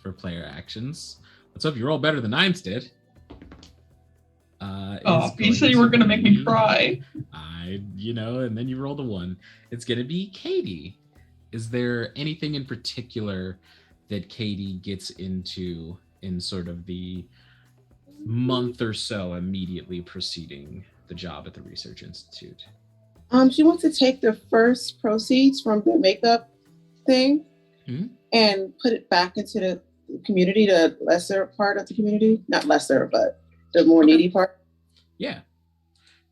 for player actions, let's hope you roll better than Nines did. Oh, you said you were going to make me cry. And then you rolled a 1. It's going to be Katie. Is there anything in particular that Katie gets into in sort of the month or so immediately preceding the job at the Research Institute? She wants to take the first proceeds from the makeup thing and put it back into the community, the lesser part of the community. Not lesser, but the more needy part. Yeah,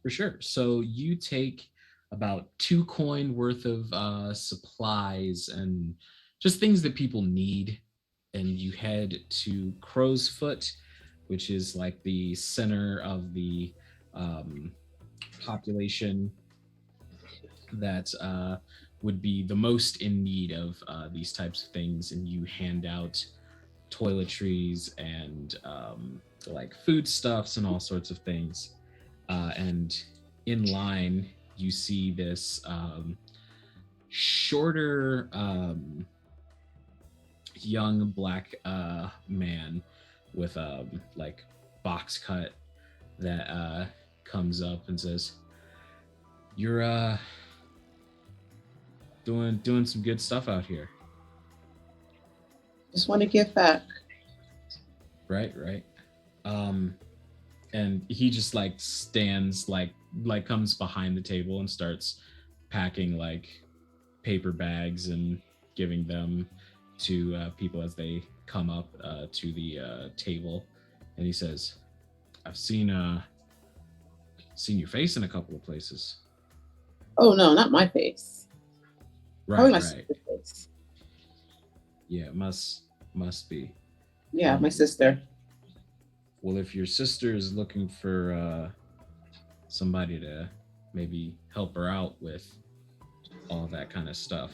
for sure. So you take about 2 coin worth of supplies and just things that people need, and you head to Crow's Foot, which is like the center of the population that would be the most in need of these types of things, and you hand out toiletries and like foodstuffs and all sorts of things. And in line, you see this shorter young black man with like box cut that comes up and says, "You're doing some good stuff out here." Just want to give back. Right. And he just like stands like comes behind the table and starts packing like paper bags and giving them to people as they come up to the table. And he says, "I've seen your face in a couple of places." Oh no, not my face. Probably my Right. sister's face. Yeah, it must be. Yeah, my sister. Well, if your sister is looking for somebody to maybe help her out with all that kind of stuff.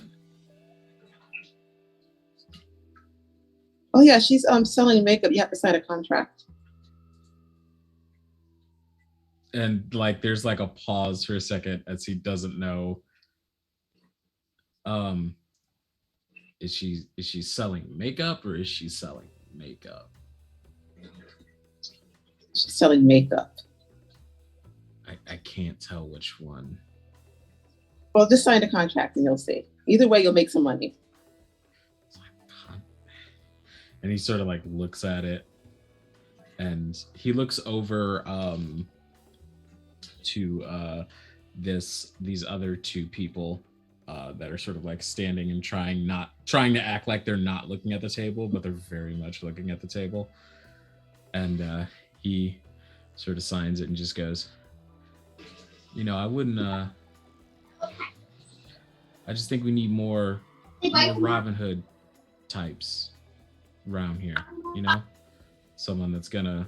Oh yeah, she's selling makeup. You have to sign a contract. And like there's like a pause for a second as he doesn't know. Is she selling makeup or is she selling makeup? She's selling makeup. I can't tell which one. Well, just sign the contract and you'll see. Either way, you'll make some money. And he sort of like looks at it, and he looks over to these other 2 people that are sort of like standing and trying to act like they're not looking at the table, but they're very much looking at the table. And he sort of signs it and just goes, I wouldn't I just think we need more Robin Hood types around here, someone that's gonna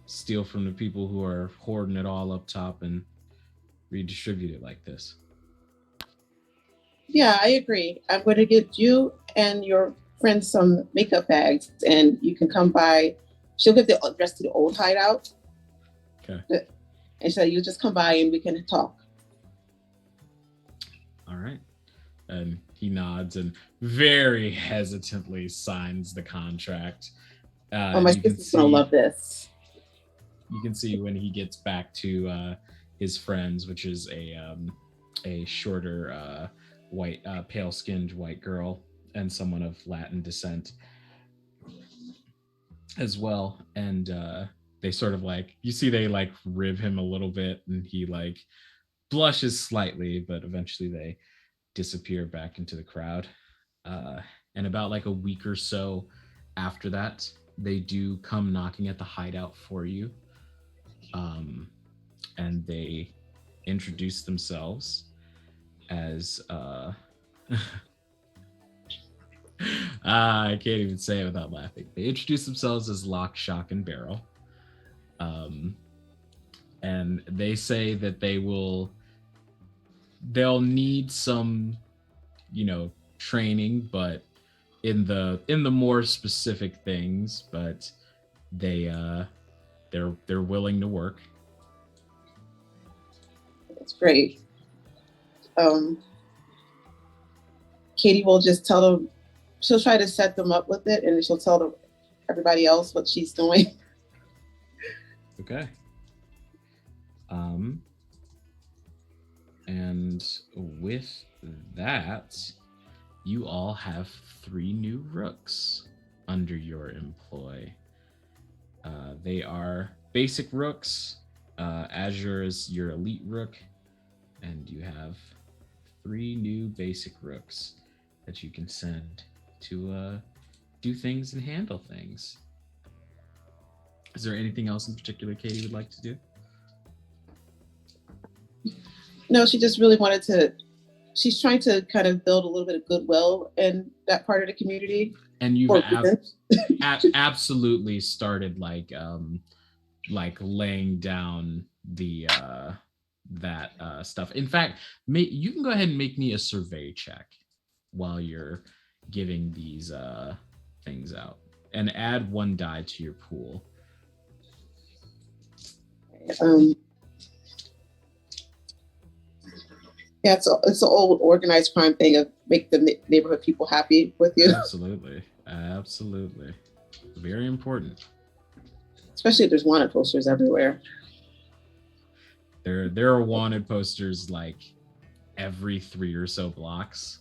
steal from the people who are hoarding it all up top and redistribute it like this. Yeah, I agree. I'm going to get you and your friend some makeup bags, and you can come by. She'll give the address to the old hideout. Okay. And so you just come by and we can talk. All right. And he nods and very hesitantly signs the contract. My sister's going to love this. You can see when he gets back to his friends, which is a shorter white, pale-skinned white girl and someone of Latin descent as well. And they sort of like, you see they like rib him a little bit and he like blushes slightly, but eventually they disappear back into the crowd. And about like a week or so after that, they do come knocking at the hideout for you. And they introduce themselves as I can't even say it without laughing. They introduce themselves as Lock, Shock, and Barrel. And they say that they'll need some, training, but in the more specific things, but they're willing to work. That's great. Katie will just tell them, she'll try to set them up with it, and then she'll tell everybody else what she's doing. Okay. And with that, you all have 3 new rooks under your employ. They are basic rooks. Azure is your elite rook, and you have 3 new basic rooks that you can send to do things and handle things. Is there anything else in particular Katie would like to do? No, she just really she's trying to kind of build a little bit of goodwill in that part of the community. And you've absolutely started like laying down the that stuff. In fact, you can go ahead and make me a survey check while you're giving these things out, and add 1 die to your pool. Yeah, it's an old organized crime thing of make the neighborhood people happy with you. Absolutely. Very important. Especially if there's wanted posters everywhere. There are wanted posters like every 3 or so blocks.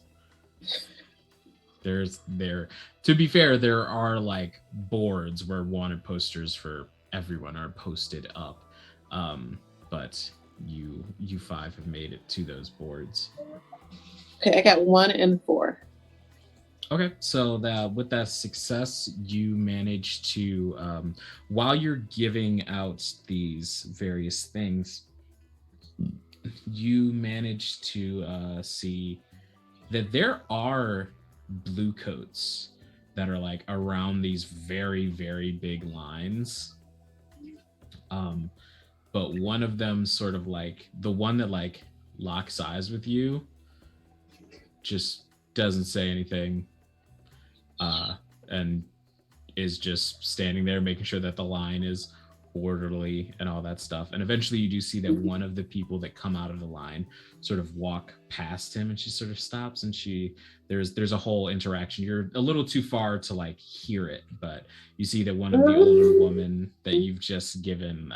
To be fair, there are like boards where wanted posters for everyone are posted up. But you 5 have made it to those boards. Okay, I got 1 and 4. Okay, so with that success, you manage to, while you're giving out these various things, you manage to see that there are blue coats that are like around these very, very big lines. But one of them sort of like the one that like locks eyes with you just doesn't say anything, and is just standing there making sure that the line is orderly and all that stuff. And eventually you do see that one of the people that come out of the line sort of walk past him, and she sort of stops, and there's a whole interaction. You're a little too far to like hear it, but you see that one of the older women that you've just given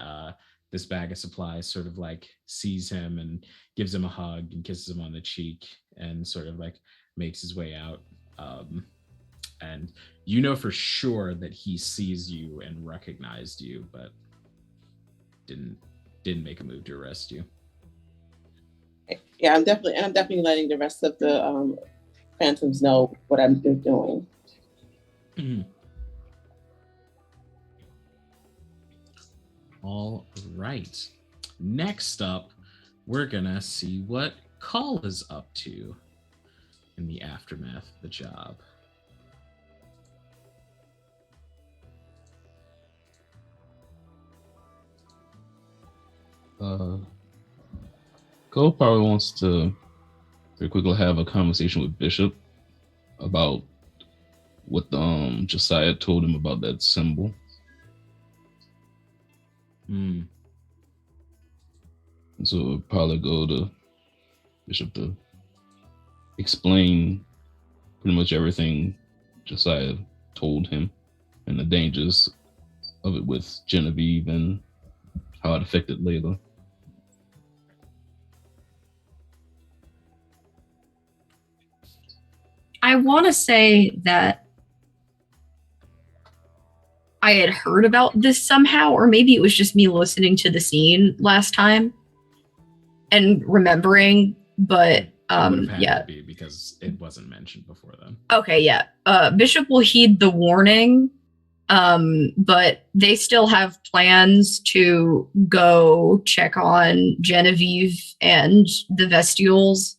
this bag of supplies sort of like sees him and gives him a hug and kisses him on the cheek and sort of like makes his way out. And you know for sure that he sees you and recognized you, but didn't make a move to arrest you. Yeah, I'm definitely letting the rest of the phantoms know what I'm doing. Mm-hmm. All right. Next up, we're gonna see what Call is up to in the aftermath of the job. Cole probably wants to very quickly have a conversation with Bishop about what Josiah told him about that symbol. So we'll probably go to Bishop to explain pretty much everything Josiah told him and the dangers of it with Genevieve and how it affected Layla. I want to say that I had heard about this somehow, or maybe it was just me listening to the scene last time and remembering, but yeah, to be because it wasn't mentioned before then. Okay, yeah. Bishop will heed the warning, but they still have plans to go check on Genevieve and the Vestials,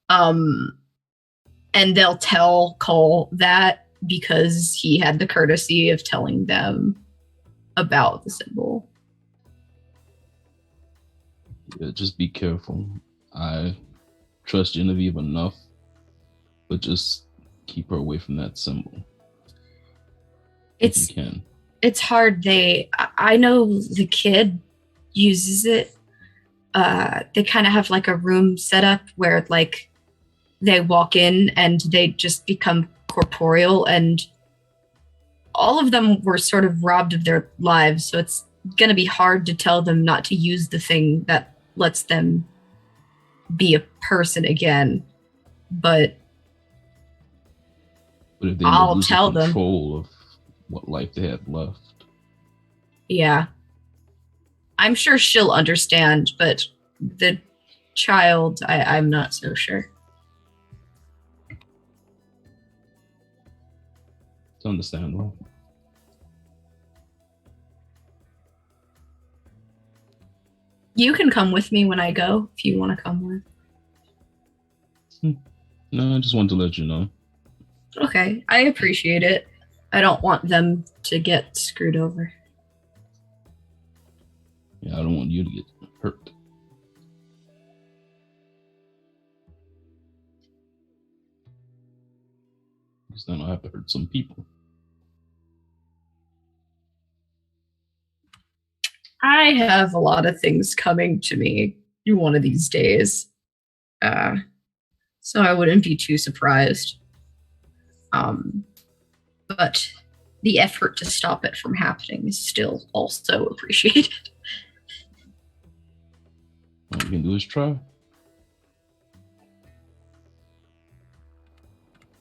and they'll tell Cole that because he had the courtesy of telling them about the symbol. Yeah, just be careful. I trust Genevieve enough, but just keep her away from that symbol. If you can. It's hard. I know the kid uses it. They kind of have like a room set up where like they walk in and they just become corporeal, and all of them were sort of robbed of their lives, so it's going to be hard to tell them not to use the thing that lets them be a person again. But if they I'll lose tell them. Control of what life they have left. Yeah. I'm sure she'll understand, but the child, I'm not so sure. It's understandable. You can come with me when I go if you want to come with. No, I just wanted to let you know. Okay, I appreciate it. I don't want them to get screwed over. Yeah, I don't want you to get hurt. Because then I'll have to hurt some people. I have a lot of things coming to me one of these days. So I wouldn't be too surprised. But the effort to stop it from happening is still also appreciated. All we can do is try.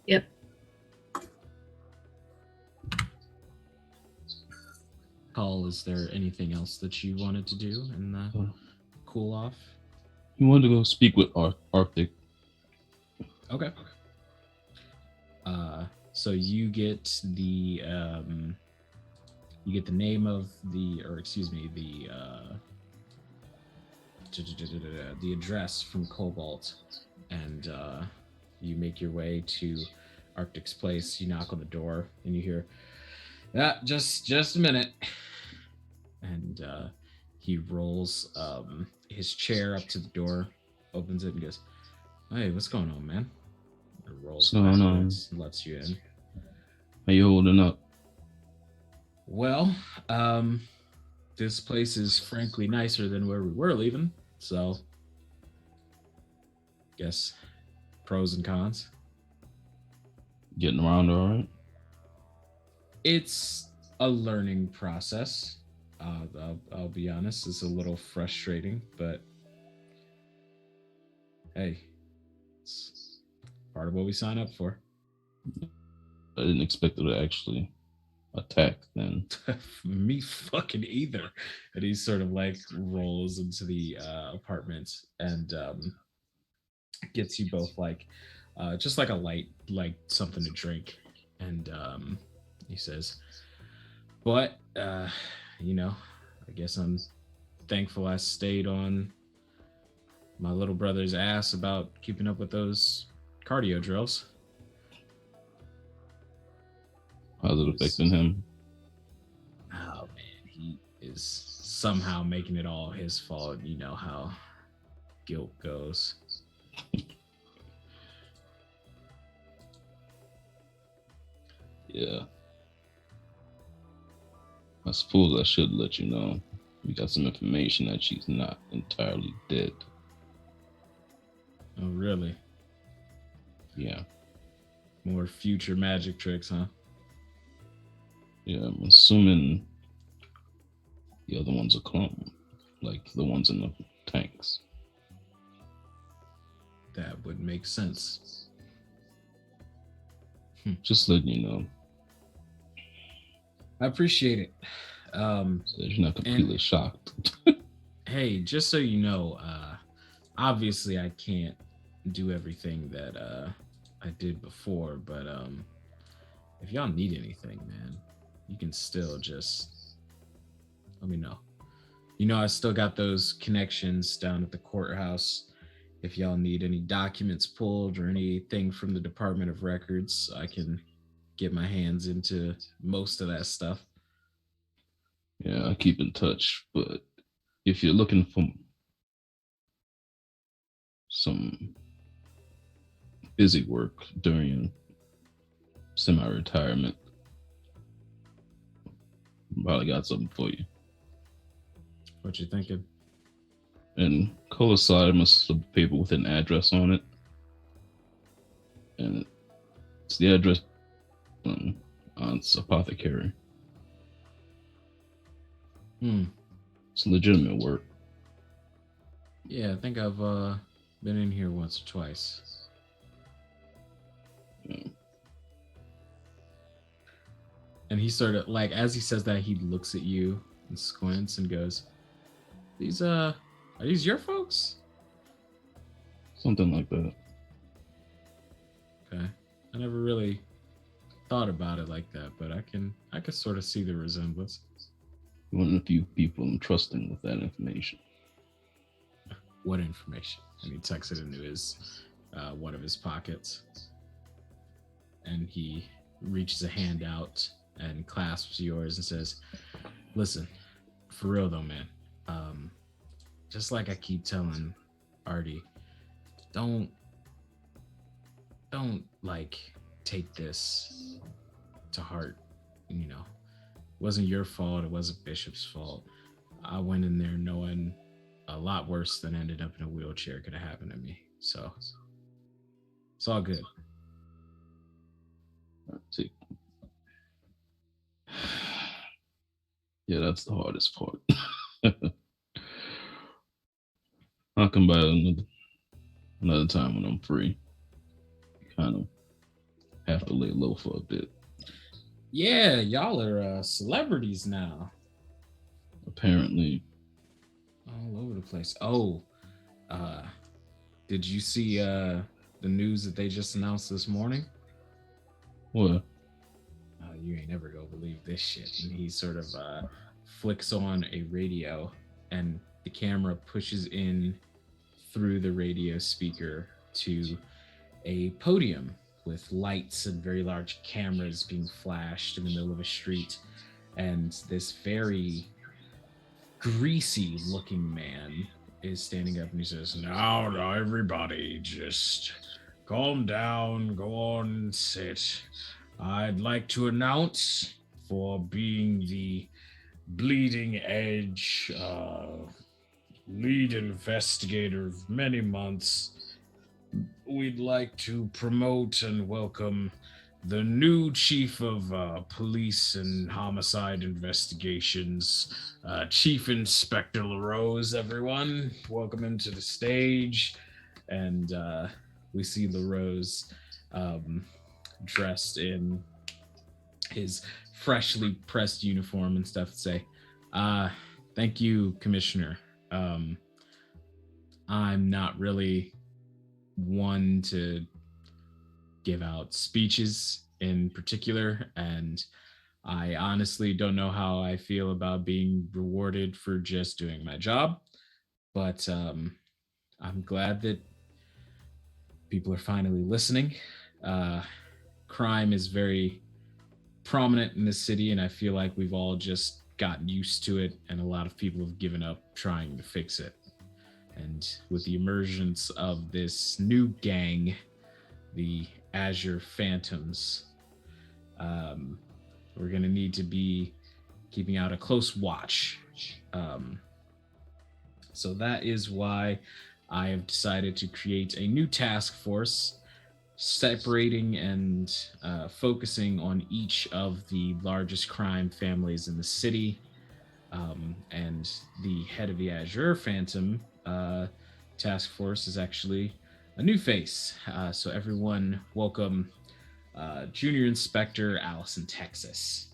Yep. Call, is there anything else that you wanted to do in the cool off? You wanted to go speak with Arctic. Okay. So you get the name of the address from Cobalt, and you make your way to Arctic's place. You knock on the door, and you hear, "Yeah, just a minute." And he rolls his chair up to the door, opens it, and goes, "Hey, what's going on, man?" It rolls backwards and lets you in. How you holding up? Well, this place is frankly nicer than where we were leaving, so guess pros and cons. Getting around all right? It's a learning process. I'll be honest, it's a little frustrating, but hey, it's part of what we sign up for. I didn't expect it to actually attack then. Me fucking either. And he sort of like rolls into the apartment and gets you both like just like a light, like something to drink. And he says, but you know, I guess I'm thankful I stayed on my little brother's ass about keeping up with those cardio drills. How's it affecting him? Oh man, he is somehow making it all his fault. You know how guilt goes. Yeah. I suppose I should let you know. We got some information that she's not entirely dead. Oh, really? Yeah. More future magic tricks, huh? Yeah, I'm assuming the other one's a clone, like the ones in the tanks. That would make sense. Just letting you know. I appreciate it. So you're not completely shocked. Hey, just so you know, obviously I can't do everything that I did before, but if y'all need anything, man, you can still just let me know. You know, I still got those connections down at the courthouse. If y'all need any documents pulled or anything from the Department of Records, I can get my hands into most of that stuff. Yeah, I keep in touch, but if you're looking for some busy work during semi-retirement, probably got something for you. What you thinking? And color side must have paper with an address on it, and it's the address on its apothecary. It's legitimate work. Yeah, I think I've been in here once or twice. Yeah. And he sort of like, as he says that, he looks at you and squints and goes, "These are these your folks?" Something like that. Okay, I never really thought about it like that, but I can sort of see the resemblance. One of the few people I'm trusting with that information. What information? And he tucks it into his one of his pockets, and he reaches a hand out and clasps yours and says, "Listen, for real though, man. Just like I keep telling Artie, don't like take this to heart. You know, it wasn't your fault. It wasn't Bishop's fault. I went in there knowing a lot worse than ended up in a wheelchair could have happened to me. So it's all good." See. Yeah, that's the hardest part. I'll come by another time when I'm free. Kind of have to lay low for a bit. Yeah, y'all are celebrities now. Apparently. All over the place. Oh, did you see the news that they just announced this morning? What? You ain't never gonna believe this shit. And he sort of flicks on a radio, and the camera pushes in through the radio speaker to a podium with lights and very large cameras being flashed in the middle of a street, and this very greasy looking man is standing up and he says, now everybody just calm down, go on and sit. I'd like to announce, for being the bleeding edge lead investigator of many months, we'd like to promote and welcome the new chief of police and homicide investigations, Chief Inspector LaRose, everyone. Welcome him to the stage. And we see LaRose dressed in his freshly pressed uniform and stuff, say, thank you, Commissioner. I'm not really one to give out speeches in particular, and I honestly don't know how I feel about being rewarded for just doing my job, but I'm glad that people are finally listening. Crime is very prominent in this city, and I feel like we've all just gotten used to it, and a lot of people have given up trying to fix it. And with the emergence of this new gang, the Azure Phantoms, we're going to need to be keeping out a close watch. So that is why I have decided to create a new task force, separating and focusing on each of the largest crime families in the city. And the head of the Azure Phantom task force is actually a new face. So everyone welcome Junior Inspector Allison Texas.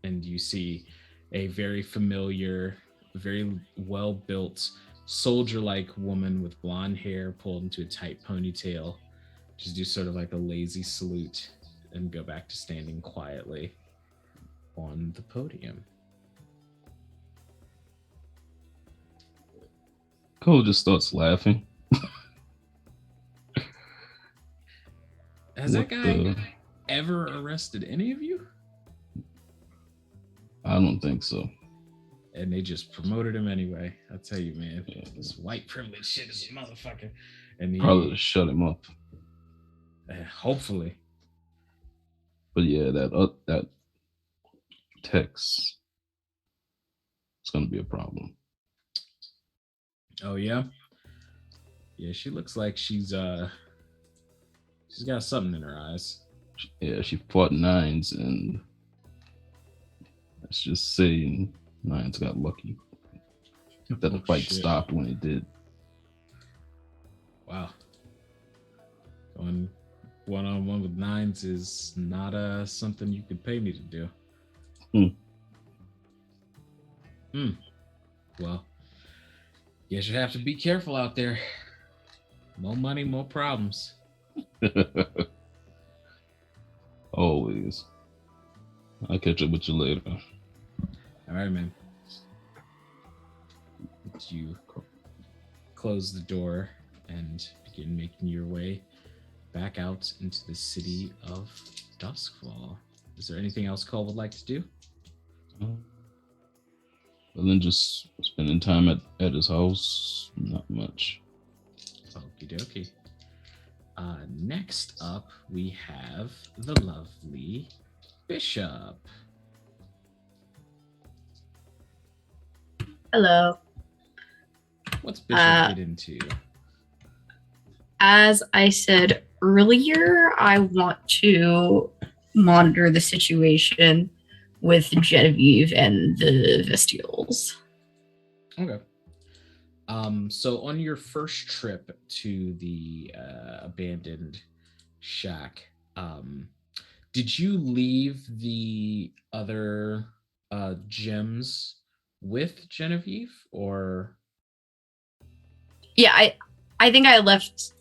And you see a very familiar, very well-built, soldier-like woman with blonde hair pulled into a tight ponytail. Just do sort of like a lazy salute and go back to standing quietly on the podium. Cole just starts laughing. Has that guy ever arrested any of you? I don't think so. And they just promoted him anyway. I'll tell you, man, this white privilege shit is a motherfucker. And Probably to shut him up. Hopefully. But yeah, that text, it's gonna be a problem. Oh yeah? Yeah, she looks like she's got something in her eyes. Yeah, she fought Nines, and let's just say Nines got lucky that the fight shit. stopped when it did. Wow. Going one-on-one with Nines is not something you could pay me to do. Well, guess you have to be careful out there. More money, more problems. Always. I'll catch up with you later. All right, man. You close the door and begin making your way back out into the city of Duskfall. Is there anything else Cole would like to do? Well, then just spending time at his house. Not much. Okie dokie. Next up, we have the lovely Bishop. Hello. What's Bishop get into? As I said earlier, I want to monitor the situation with Genevieve and the Vestials. Okay. So on your first trip to the abandoned shack, did you leave the other gems with Genevieve, or? Yeah, I think I left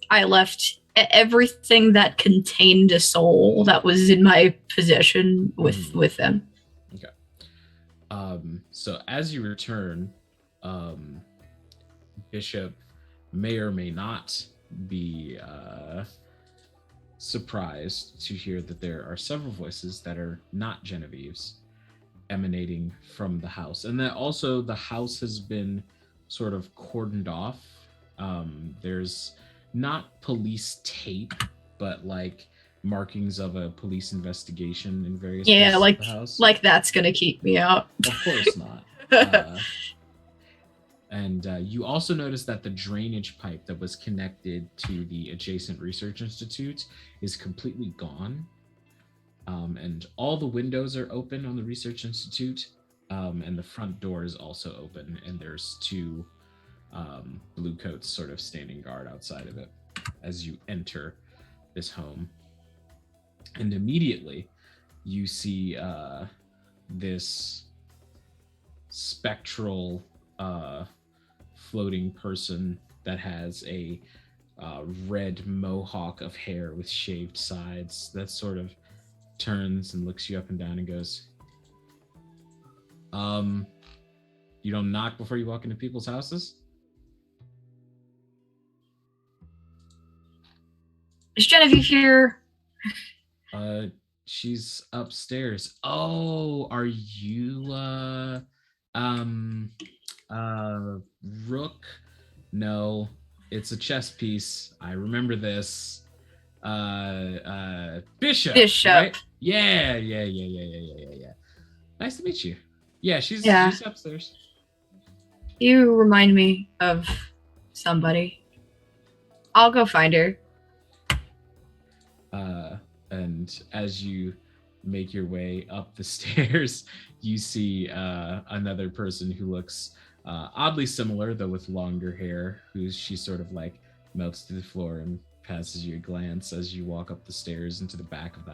everything that contained a soul that was in my possession with them. Okay. So as you return, Bishop may or may not be surprised to hear that there are several voices that are not Genevieve's emanating from the house, and that also the house has been sort of cordoned off. There's not police tape, but like markings of a police investigation in various places of the house. Like that's gonna keep me out. Of course not. And you also notice that the drainage pipe that was connected to the adjacent research institute is completely gone. And all the windows are open on the research institute, and the front door is also open, and there's two blue coats sort of standing guard outside of it as you enter this home. And immediately you see this spectral floating person that has a red mohawk of hair with shaved sides that sort of turns and looks you up and down and goes, you don't knock before you walk into people's houses? Is Genevieve here? She's upstairs. Oh, are you Rook? No, it's a chess piece. I remember this. Bishop. Right? Yeah. Nice to meet you. Yeah, she's upstairs. You remind me of somebody. I'll go find her. And as you make your way up the stairs, you see another person who looks oddly similar, though with longer hair, she sort of like melts to the floor and passes you a glance as you walk up the stairs into the back of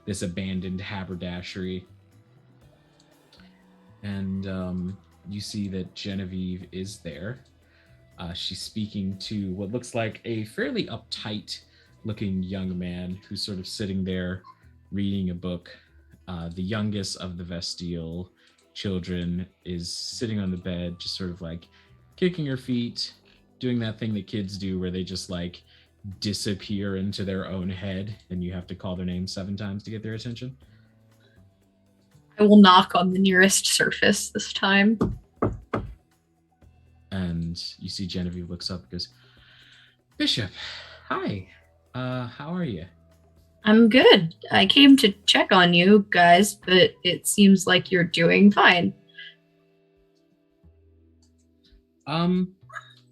this abandoned haberdashery. And you see that Genevieve is there. She's speaking to what looks like a fairly uptight looking young man who's sort of sitting there reading a book. The youngest of the Vestial children is sitting on the bed, just sort of like kicking her feet, doing that thing that kids do where they just like disappear into their own head, and you have to call their name 7 times to get their attention. I will knock on the nearest surface this time. And you see Genevieve looks up and goes, Bishop, hi. How are you? I'm good. I came to check on you guys, but it seems like you're doing fine.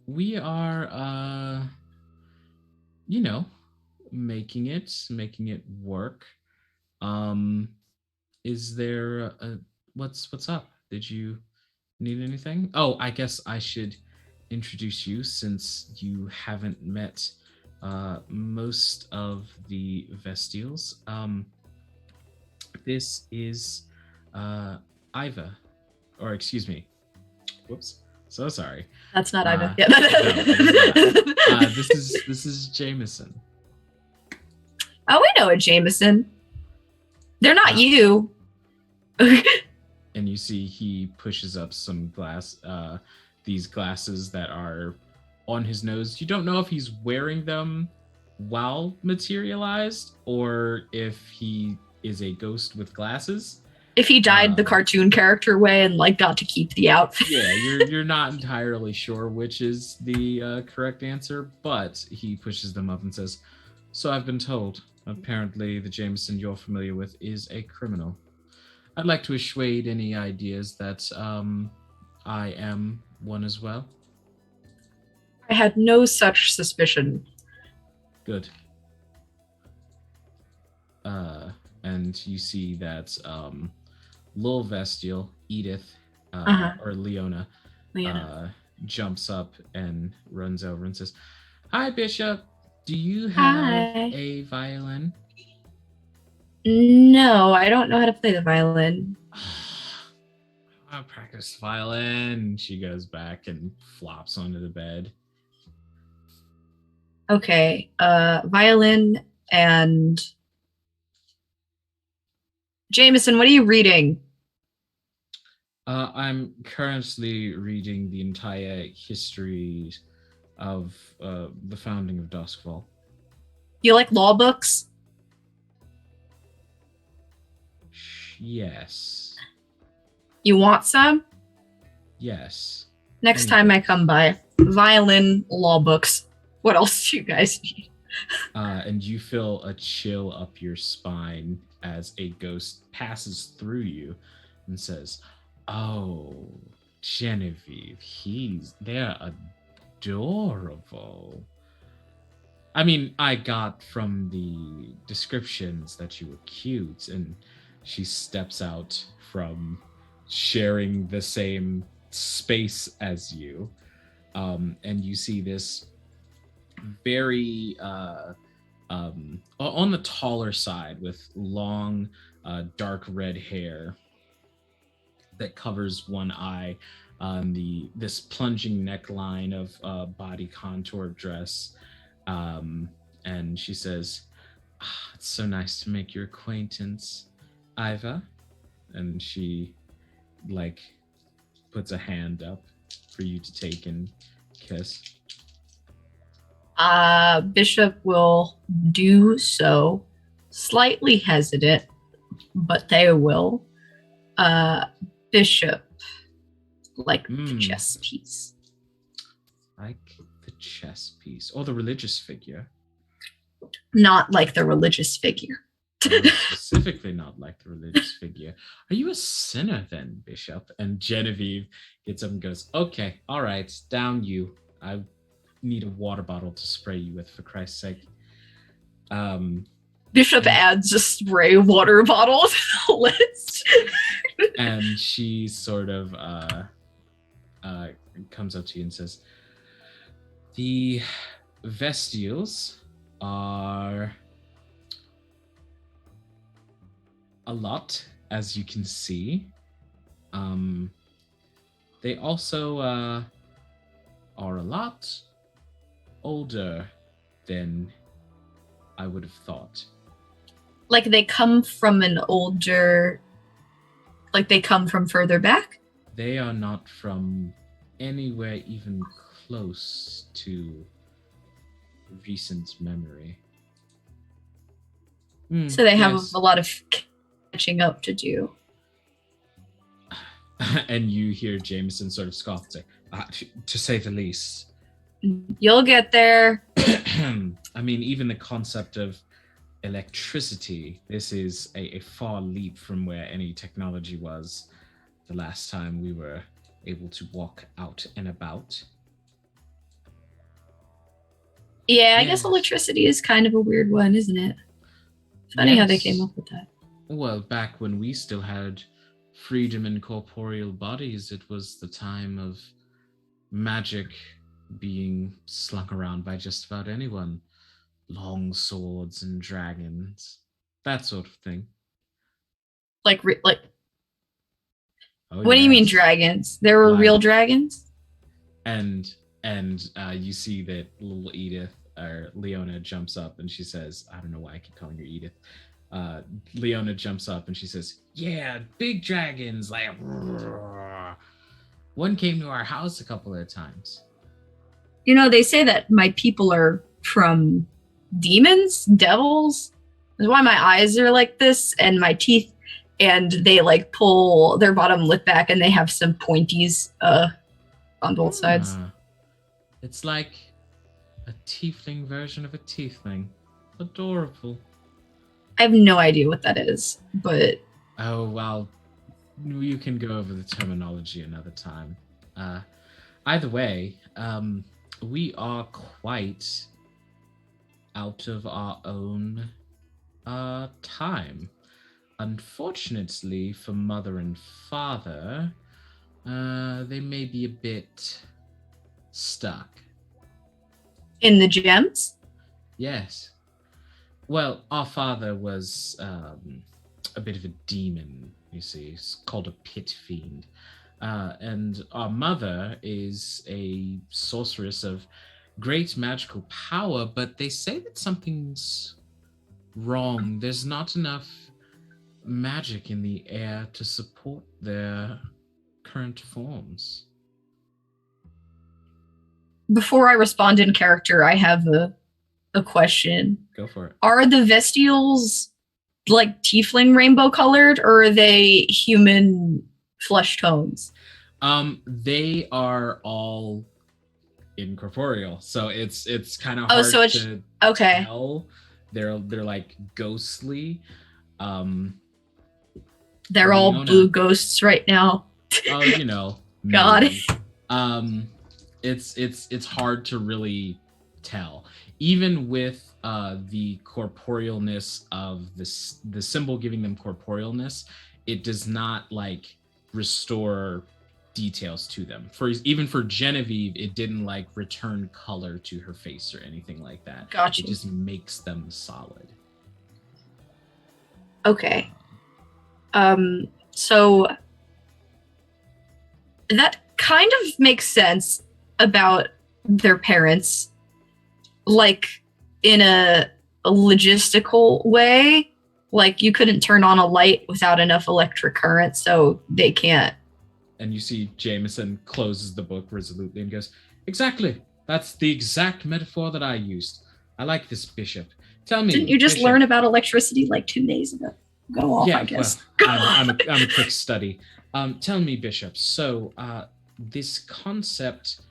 We are, making it work. Is there what's up? Did you need anything? Oh, I guess I should introduce you since you haven't met most of the Vestials. This is Iva, or excuse me. Whoops. So sorry. That's not Iva. No, it is not. This is Jameson. Oh, we know a Jameson. They're not you. And you see he pushes up some these glasses that are on his nose. You don't know if he's wearing them while materialized or if he is a ghost with glasses. If he died the cartoon character way and got to keep the outfit. Yeah, you're not entirely sure which is the correct answer, but he pushes them up and says, "So I've been told. Apparently, the Jameson you're familiar with is a criminal. I'd like to assuade any ideas that I am one as well." I had no such suspicion. Good. And you see that Lil Vestial, Edith, or Leona, jumps up and runs over and says, "Hi, Bishop. Do you have a violin?" No, I don't know how to play the violin. I practice violin. She goes back and flops onto the bed. Okay, violin and Jameson, what are you reading? I'm currently reading the entire history of the founding of Duskfall. You like law books? Yes. You want some? Yes. Next time I come by. Violin, law books. What else do you guys need? And you feel a chill up your spine as a ghost passes through you and says, "Oh, Genevieve, they're adorable." I mean, I got from the descriptions that you were cute, and she steps out from sharing the same space as you. And you see this very on the taller side with long dark red hair that covers one eye, this plunging neckline of body contour dress, and she says, "It's so nice to make your acquaintance, Iva." And she puts a hand up for you to take and kiss. Bishop will do so, slightly hesitant, but they will. Bishop, the chess piece. Like the chess piece. Or the religious figure. Not like the religious figure. Specifically not like the religious figure. Are you a sinner then, Bishop? And Genevieve gets up and goes, "Okay, all right, down you. I need a water bottle to spray you with, for Christ's sake." Bishop adds a spray water bottle to the list. And she sort of comes up to you and says, "The Vestials are a lot, as you can see. They also are a lot older than I would have thought." Like they come from an older... Like they come from further back? They are not from anywhere even close to recent memory. So they have Yes. a lot of catching up to do. And you hear Jameson sort of scoff, say, to say the least. You'll get there. I mean, even the concept of electricity, this is a far leap from where any technology was the last time we were able to walk out and about. Yeah, I guess Yes. electricity is kind of a weird one, isn't it? Funny how they Yes. came up with that. Well, back when we still had freedom in corporeal bodies, it was the time of magic being slung around by just about anyone. Long swords and dragons, that sort of thing. Like, Oh, what do you mean yes. dragons? There were Like- real dragons? And you see that little Edith or Leona jumps up and she says, I don't know why I keep calling her Edith. Leona jumps up and she says, yeah, big dragons, like roar. One came to our house a couple of times. You know, they say that my people are from demons, devils. That's why my eyes are like this and my teeth, and they like pull their bottom lip back and they have some pointies on both sides. Ah, it's like a tiefling version of a tiefling. Adorable. I have no idea what that is, but Oh, well, you can go over the terminology another time. Either way, we are quite out of our own time. Unfortunately for mother and father, they may be a bit stuck. in the gems? Yes. Well, our father was a bit of a demon, you see. He's called a pit fiend. And our mother is a sorceress of great magical power, but they say that something's wrong. There's not enough magic in the air to support their current forms. Before I respond in character, I have a question. Go for it. Are the Vestials like tiefling rainbow colored, or are they human flesh tones? They are all incorporeal, so it's kind of Oh, hard so it's- to Okay. tell. They're like ghostly. They're all Leona. blue ghosts right now. Oh, you know. God. maybe. It's hard to really tell, even with the corporealness of this, the symbol giving them corporealness. It does not like restore details to them. Even for Genevieve, it didn't like return color to her face or anything like that. Gotcha. It just makes them solid. Okay. So that kind of makes sense about their parents, like in a logistical way. Like you couldn't turn on a light without enough electric current, so they can't. And you see Jameson closes the book resolutely and goes, exactly. That's the exact metaphor that I used. I like this, Bishop. Tell me. Didn't you just Bishop. learn about electricity like 2 days ago? Go off, I guess. Well, I'm a quick study. Tell me, Bishop. So, this concept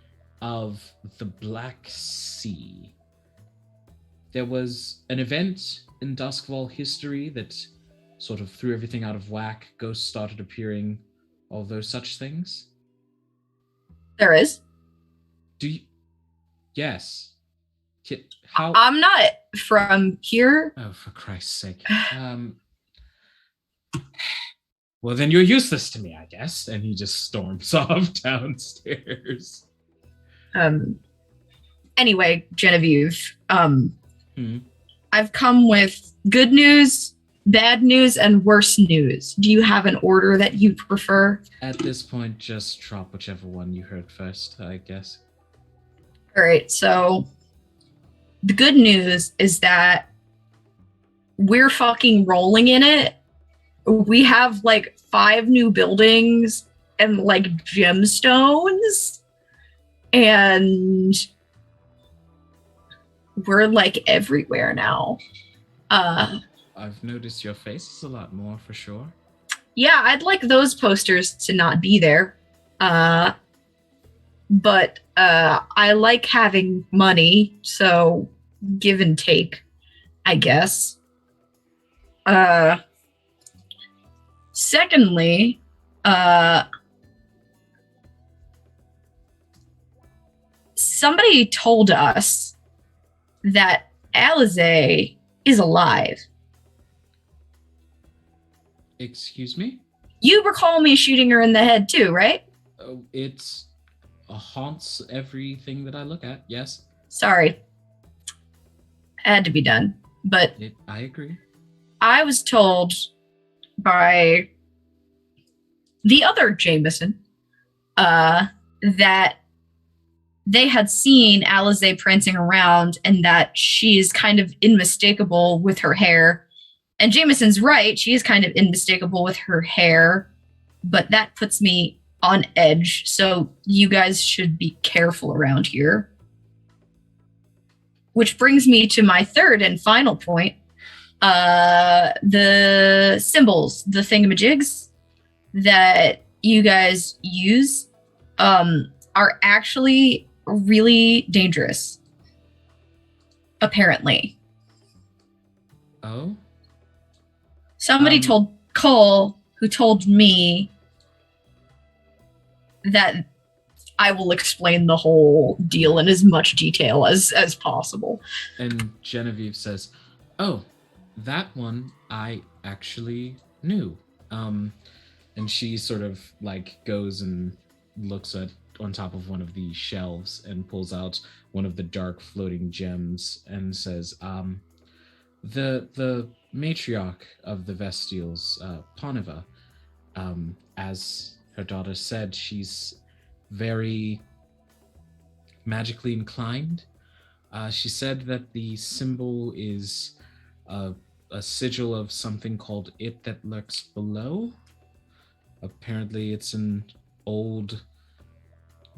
of the Black Sea. There was an event in Duskfall history that sort of threw everything out of whack. Ghosts started appearing, all those such things. There is. Do you? Yes. How? I'm not from here. Oh, for Christ's sake. Well, then you're useless to me, I guess. And he just storms off downstairs. Anyway, Genevieve, Hmm. I've come with good news, bad news, and worse news. Do you have an order that you prefer? At this point, just drop whichever one you heard first, I guess. All right, so the good news is that we're fucking rolling in it. We have like 5 new buildings and like gemstones, and we're like everywhere now. I've noticed your face is a lot more for sure. Yeah, I'd like those posters to not be there. But I like having money, so give and take, I guess. Secondly, somebody told us that Alize is alive. Excuse me? You recall me shooting her in the head too, right? Oh, it haunts everything that I look at, yes. Sorry. Had to be done. But I agree. I was told by the other Jameson that they had seen Alize prancing around and that she is kind of unmistakable with her hair. And Jameson's right, she is kind of unmistakable with her hair, but that puts me on edge, so you guys should be careful around here. Which brings me to my third and final point. The symbols, the thingamajigs that you guys use are actually really dangerous, apparently. Oh? Somebody told Cole, who told me that I will explain the whole deal in as much detail as possible. And Genevieve says, "Oh, that one I actually knew." And she sort of like goes and looks at on top of one of the shelves and pulls out one of the dark floating gems and says, the matriarch of the Vestials, Poniva, as her daughter said, she's very magically inclined. She said that the symbol is a sigil of something called It That Lurks Below. Apparently it's an old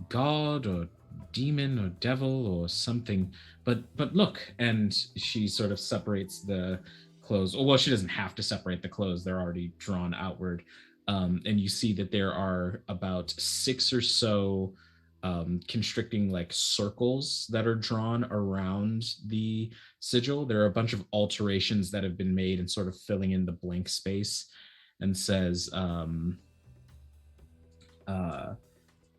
god or demon or devil or something. But look, and she sort of separates the clothes. Well, she doesn't have to separate the clothes. They're already drawn outward. And you see that there are about 6 or so constricting like circles that are drawn around the sigil. There are a bunch of alterations that have been made and sort of filling in the blank space, and says,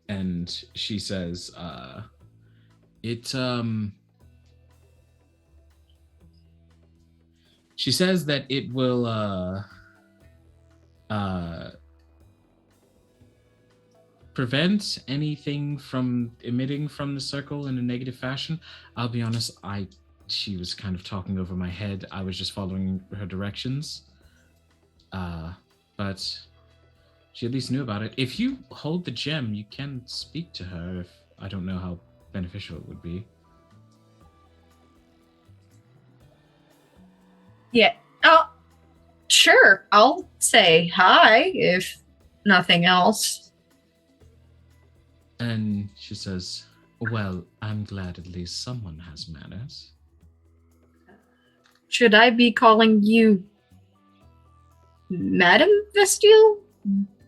and she says, she says that it will prevent anything from emitting from the circle in a negative fashion. I'll be honest, she was kind of talking over my head. I was just following her directions. But she at least knew about it. If you hold the gem, you can speak to her. If I don't know how beneficial it would be. Yeah. Oh, sure. I'll say hi if nothing else. And she says, "Well, I'm glad at least someone has manners." Should I be calling you Madam Vestial?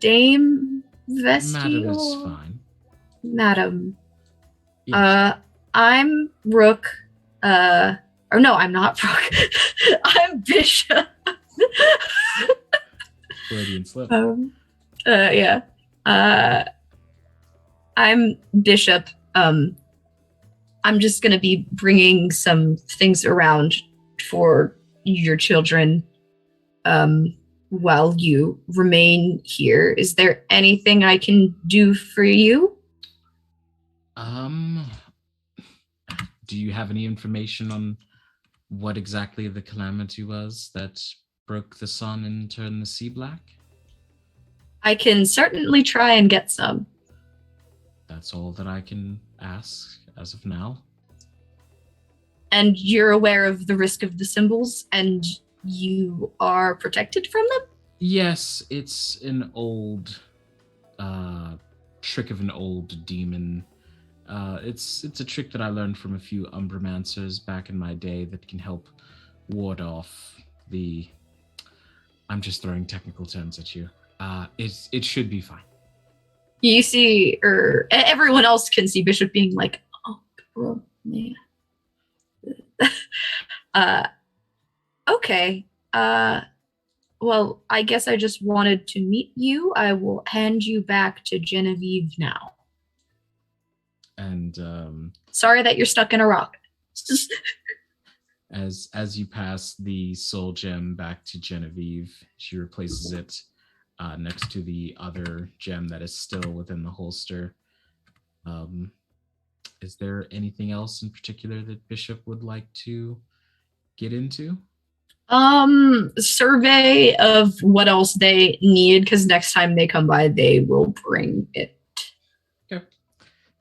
Dame Vestial? Madam is fine. Madam. Yes. I'm Rook. Or no, I'm not Rook. I'm Bishop. Freudian slip. Yeah. I'm Bishop. I'm just gonna be bringing some things around for your children while you remain here. Is there anything I can do for you? Do you have any information on what exactly the calamity was that broke the sun and turned the sea black? I can certainly try and get some. That's all that I can ask as of now. And you're aware of the risk of the symbols, and you are protected from them? Yes, it's an old trick of an old demon. It's a trick that I learned from a few Umbramancers back in my day that can help ward off the. I'm just throwing technical terms at you. It should be fine. You see, or everyone else can see Bishop being like, "Oh, bro, man." Okay. Well, I guess I just wanted to meet you. I will hand you back to Genevieve now. And Sorry that you're stuck in a rock. as you pass the soul gem back to Genevieve, she replaces it next to the other gem that is still within the holster. Is there anything else in particular that Bishop would like to get into? Survey of what else they need, because next time they come by, they will bring it. Okay.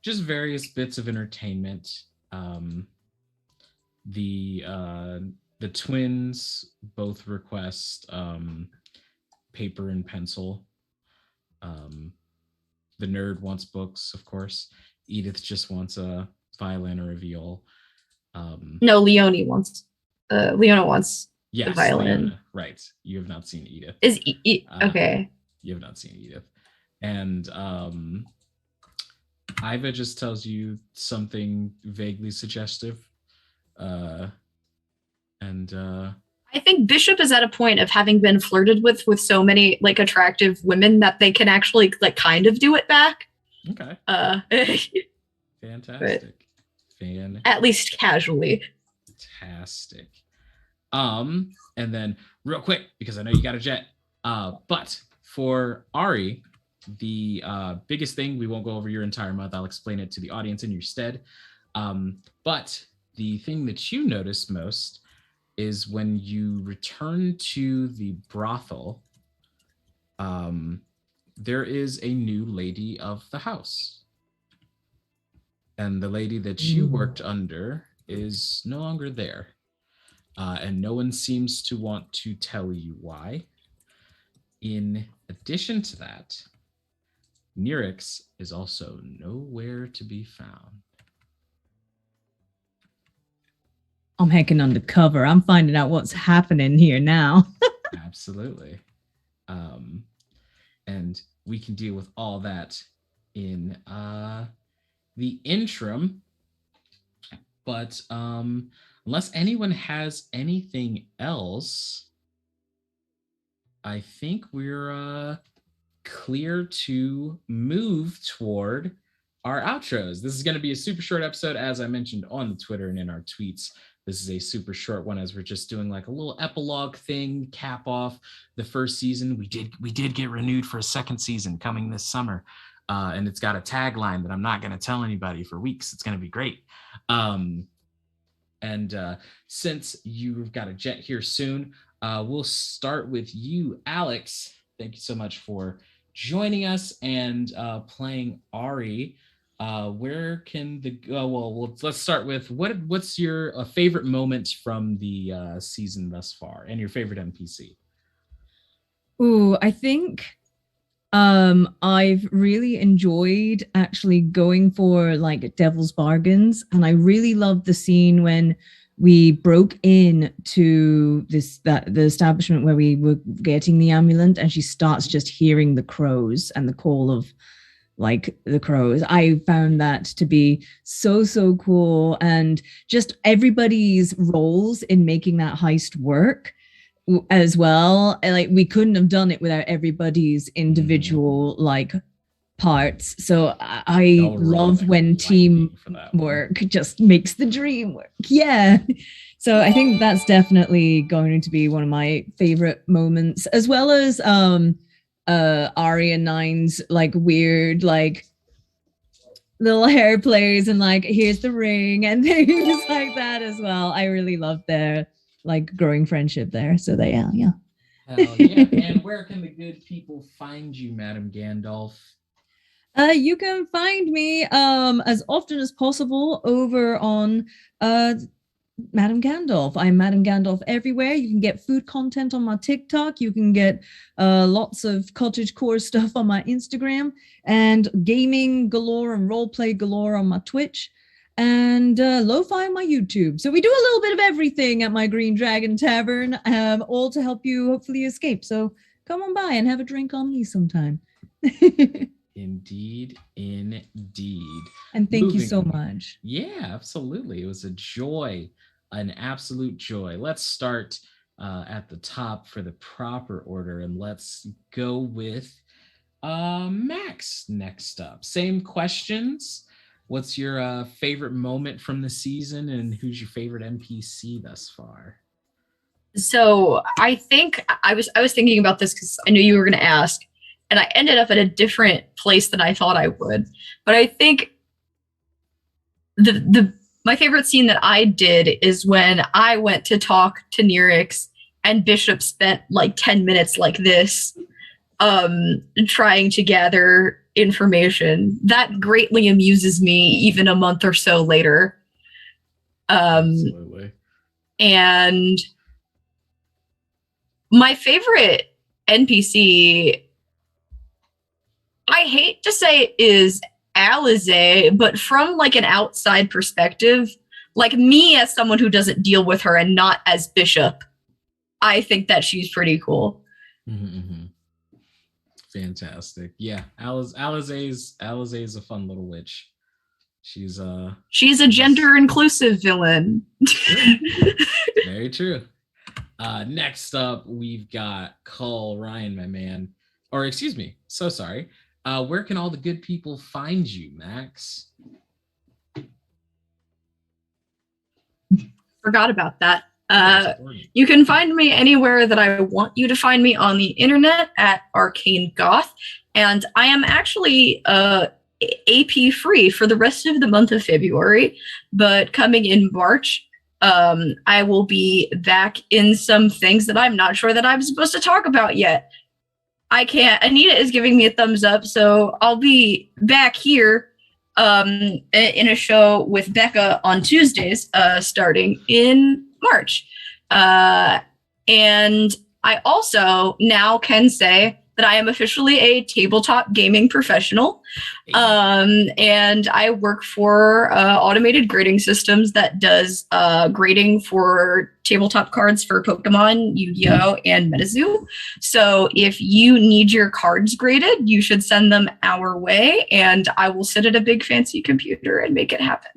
Just various bits of entertainment. The twins both request paper and pencil. The nerd wants books, of course. Edith just wants a violin or a viol. No, Leona wants Yes, the violin. Leona, right. You have not seen Edith. Is okay. You have not seen Edith. And Iva just tells you something vaguely suggestive. I think Bishop is at a point of having been flirted with so many like attractive women that they can actually like kind of do it back. Okay. Fantastic. At least casually. Fantastic. And then real quick, because I know you got a jet. But for Ari, the biggest thing, we won't go over your entire month. I'll explain it to the audience in your stead. But the thing that you notice most is when you return to the brothel, there is a new lady of the house. And the lady that you worked under is no longer there. And no one seems to want to tell you why. In addition to that, Nirix is also nowhere to be found. I'm hacking undercover. I'm finding out what's happening here now. Absolutely. And we can deal with all that in the interim. But unless anyone has anything else, I think we're clear to move toward our outros. This is going to be a super short episode, as I mentioned on the Twitter and in our tweets. This is a super short one, as we're just doing like a little epilogue thing, cap off the first season. We did get renewed for a second season coming this summer, and it's got a tagline that I'm not going to tell anybody for weeks. It's going to be great. And since you've got a jet here soon, we'll start with you, Alex. Thank you so much for joining us and playing Ari. Where can let's start with what's your favorite moment from the season thus far, and your favorite NPC? Ooh, I think I've really enjoyed actually going for like devil's bargains, and I really loved the scene when we broke in to the establishment where we were getting the amulet, and she starts just hearing the crows and the call of like the crows. I found that to be so cool, and just everybody's roles in making that heist work as well. Like we couldn't have done it without everybody's individual like parts. So I love when teamwork just makes the dream work. Yeah. So I think that's definitely going to be one of my favorite moments, as well as Ari and Nine's like weird like little hair plays and like here's the ring and things like that as well. I really love their like growing friendship there. So they yeah. Hell yeah. And where can the good people find you, Madam Gandalf? You can find me as often as possible over on Madam Gandalf. I'm Madam Gandalf everywhere. You can get food content on my TikTok. You can get lots of cottage core stuff on my Instagram, and gaming galore and roleplay galore on my Twitch, and lo-fi on my YouTube. So we do a little bit of everything at my Green Dragon Tavern, all to help you hopefully escape. So come on by and have a drink on me sometime. Indeed, indeed. And thank you Moving so on. much. Yeah, absolutely. It was a joy, an absolute joy. Let's start at the top for the proper order, and let's go with Max next up. Same questions. What's your favorite moment from the season, and who's your favorite NPC thus far? So I think I was thinking about this because I knew you were going to ask, and I ended up at a different place than I thought I would. But I think my favorite scene that I did is when I went to talk to Nirix, and Bishop spent like 10 minutes like this, trying to gather information. That greatly amuses me even a month or so later. Absolutely. And my favorite NPC, I hate to say, is Alize, but from like an outside perspective, like me as someone who doesn't deal with her and not as Bishop, I think that she's pretty cool. Mm-hmm. Fantastic. Yeah, Alize is a fun little witch. She's a gender inclusive villain. Very true. Next up, we've got Cull Ryan, my man. Or excuse me, so sorry. Where can all the good people find you, Max? Forgot about that. You can find me anywhere that I want you to find me on the internet at Arcane Goth, and I am actually AP free for the rest of the month of February, but coming in March, I will be back in some things that I'm not sure that I'm supposed to talk about yet. I can't. Anita is giving me a thumbs up, so I'll be back here in a show with Becca on Tuesdays, starting in March. And I also now can say that I am officially a tabletop gaming professional. And I work for Automated Grading Systems that does grading for tabletop cards for Pokemon, Yu-Gi-Oh, and MetaZoo. So if you need your cards graded, you should send them our way, and I will sit at a big fancy computer and make it happen.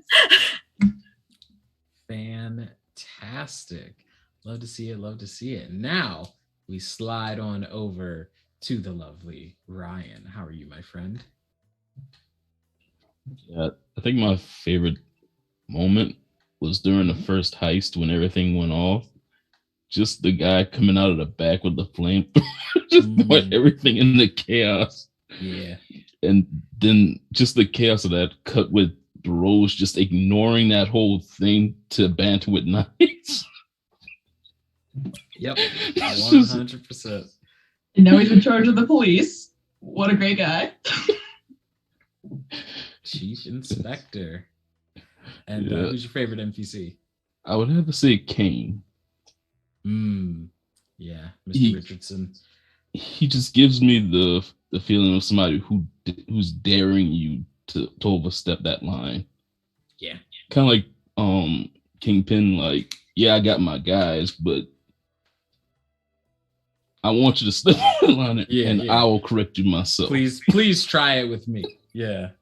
Fantastic. Love to see it. Love to see it. Now we slide on over to the lovely Ryan. How are you, my friend? Yeah, I think my favorite moment was during the first heist when everything went off. Just the guy coming out of the back with the flame, just put everything into chaos. Yeah. And then just the chaos of that cut with Rose just ignoring that whole thing to banter with Knights. Yep. 100%. And now he's in charge of the police. What a great guy. Chief Inspector. And Yeah. who's your favorite NPC? I would have to say Kane. Yeah, Mr. He- Richardson. He just gives me the feeling of somebody who's daring you to overstep that line. Yeah. Kind of like Kingpin, like, yeah, I got my guys, but I want you to step on the line and I will correct you myself. Please try it with me. Yeah.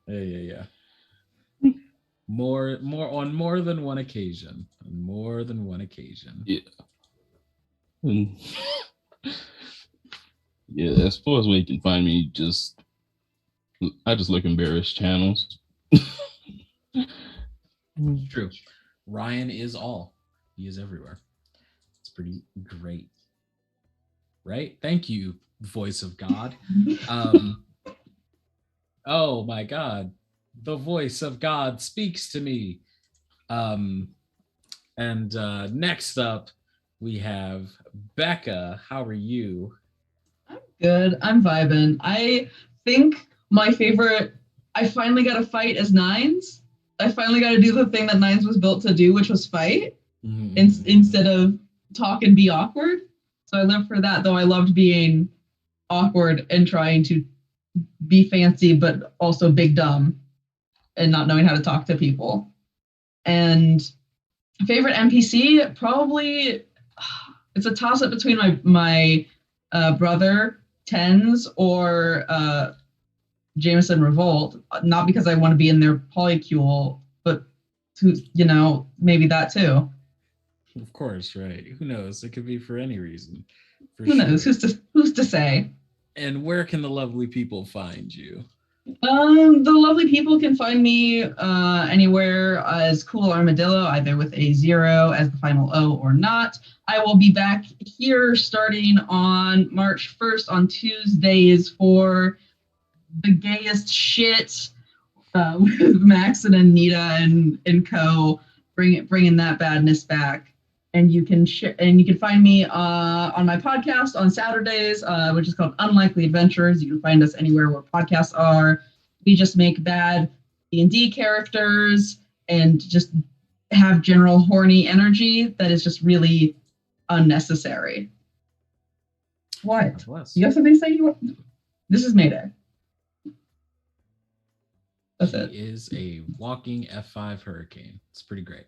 More on more than one occasion. On more than one occasion. Yeah. And, yeah, as far as where you can find me, I just look in various channels. True. Ryan is all. He is everywhere. It's pretty great. Right? Thank you, voice of God. Oh my God. The voice of God speaks to me. And next up, we have Becca. How are you? I'm good. I'm vibing. I think my favorite, I finally got to fight as Nines. I finally got to do the thing that Nines was built to do, which was fight. instead of talk and be awkward. So I lived for that, though I loved being awkward and trying to be fancy, but also big dumb and not knowing how to talk to people. And favorite NPC, probably it's a toss up between my brother Tens or Jameson Revolt. Not because I want to be in their polycule, but to maybe that too. Of course, right? Who knows? It could be for any reason. Who knows? Who's to say? And where can the lovely people find you? The lovely people can find me anywhere as Cool Armadillo, either with a 0 as the final O or not. I will be back here starting on March 1st on Tuesdays for the gayest shit with Max and Anita and co. Bringing that badness back. And you can find me on my podcast on Saturdays, which is called Unlikely Adventures. You can find us anywhere where podcasts are. We just make bad D&D characters and just have general horny energy that is just really unnecessary. What? You have something to say? This is Mayday. That's it. He is a walking F5 hurricane. It's pretty great.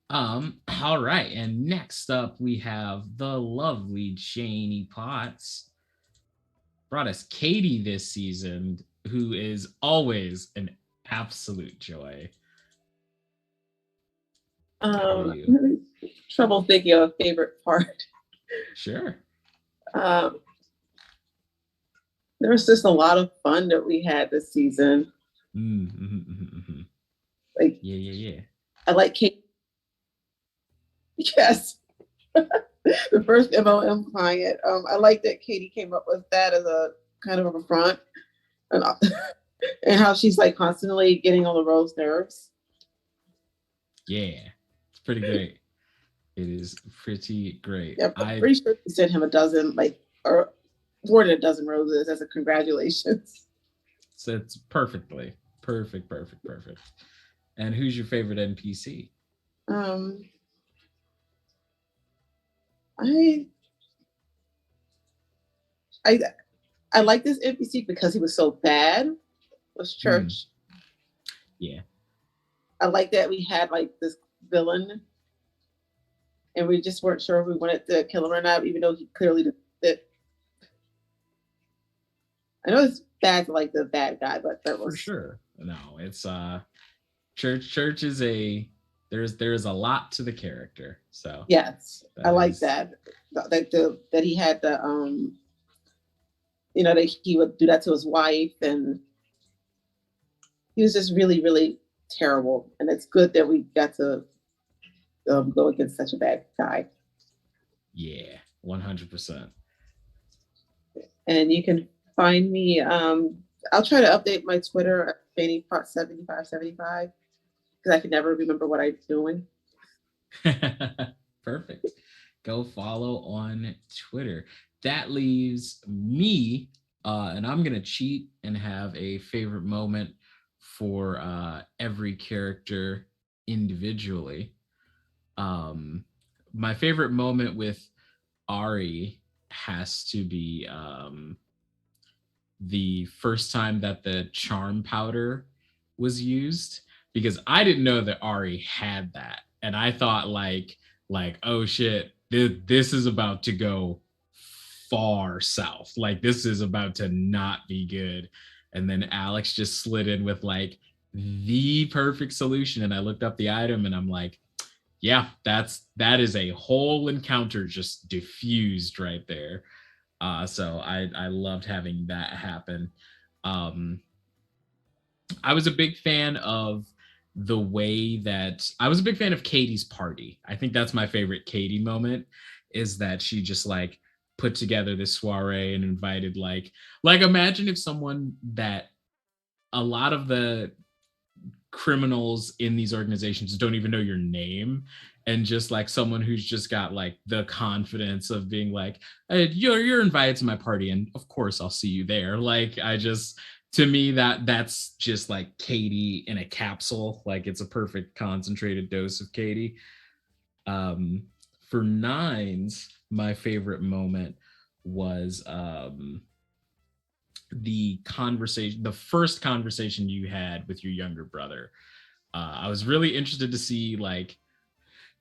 All right, and next up we have the lovely Janie Potts. Brought us Katie this season, who is always an absolute joy. I'm having trouble thinking of a favorite part. Sure. There was just a lot of fun that we had this season. Like, yeah. I like Kate. Yes. The first MLM client. I like that Katie came up with that as a kind of a front, and how she's like constantly getting on the Rose nerves. Yeah, it's pretty great. It is pretty great. Yeah, I'm pretty sure she sent him a dozen, or more than a dozen roses as a congratulations. So it's perfect. And who's your favorite NPC? I like this NPC because he was so bad. Was Church. Yeah. I like that we had like this villain and we just weren't sure if we wanted to kill him or not, even though he clearly did. I know it's bad to like the bad guy, but that was for sure. No, it's Church is there's a lot to the character. So yes, I like that he had the that he would do that to his wife, and he was just really, really terrible. And it's good that we got to go against such a bad guy. Yeah, 100%. And you can find me. I'll try to update my Twitter at FannyPot7575 because I can never remember what I'm doing. Perfect. Go follow on Twitter. That leaves me, and I'm going to cheat and have a favorite moment for every character individually. My favorite moment with Ari has to be the first time that the charm powder was used, because I didn't know that Ari had that. And I thought like, oh shit, this is about to go far south. Like this is about to not be good. And then Alex just slid in with like the perfect solution. And I looked up the item and I'm like, yeah, that is a whole encounter just diffused right there. So I loved having that happen. I was a big fan of the way that I was a big fan of Katie's party. I think that's my favorite Katie moment, is that she just like put together this soiree and invited like imagine if someone that a lot of the criminals in these organizations don't even know your name, and just like someone who's just got like the confidence of being like, hey, you're invited to my party and of course I'll see you there. Like to me that's just like Katie in a capsule. Like it's a perfect concentrated dose of Katie. For nines, my favorite moment was the first conversation you had with your younger brother. I was really interested to see like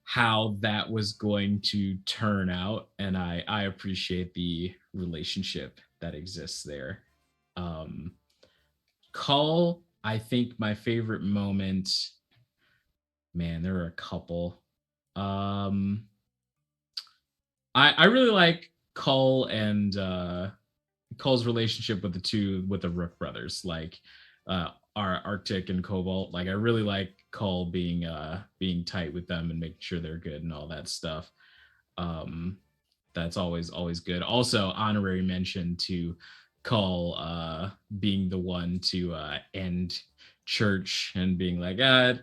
how that was going to turn out, and I appreciate the relationship that exists there. Cull, I think my favorite moment, man, there are a couple. I really like Cull and Cull's relationship with the Rook brothers, like our Arctic and Cobalt. Like I really like Cull being tight with them and making sure they're good and all that stuff. That's always good. Also, honorary mention to Cull being the one to end church and being like,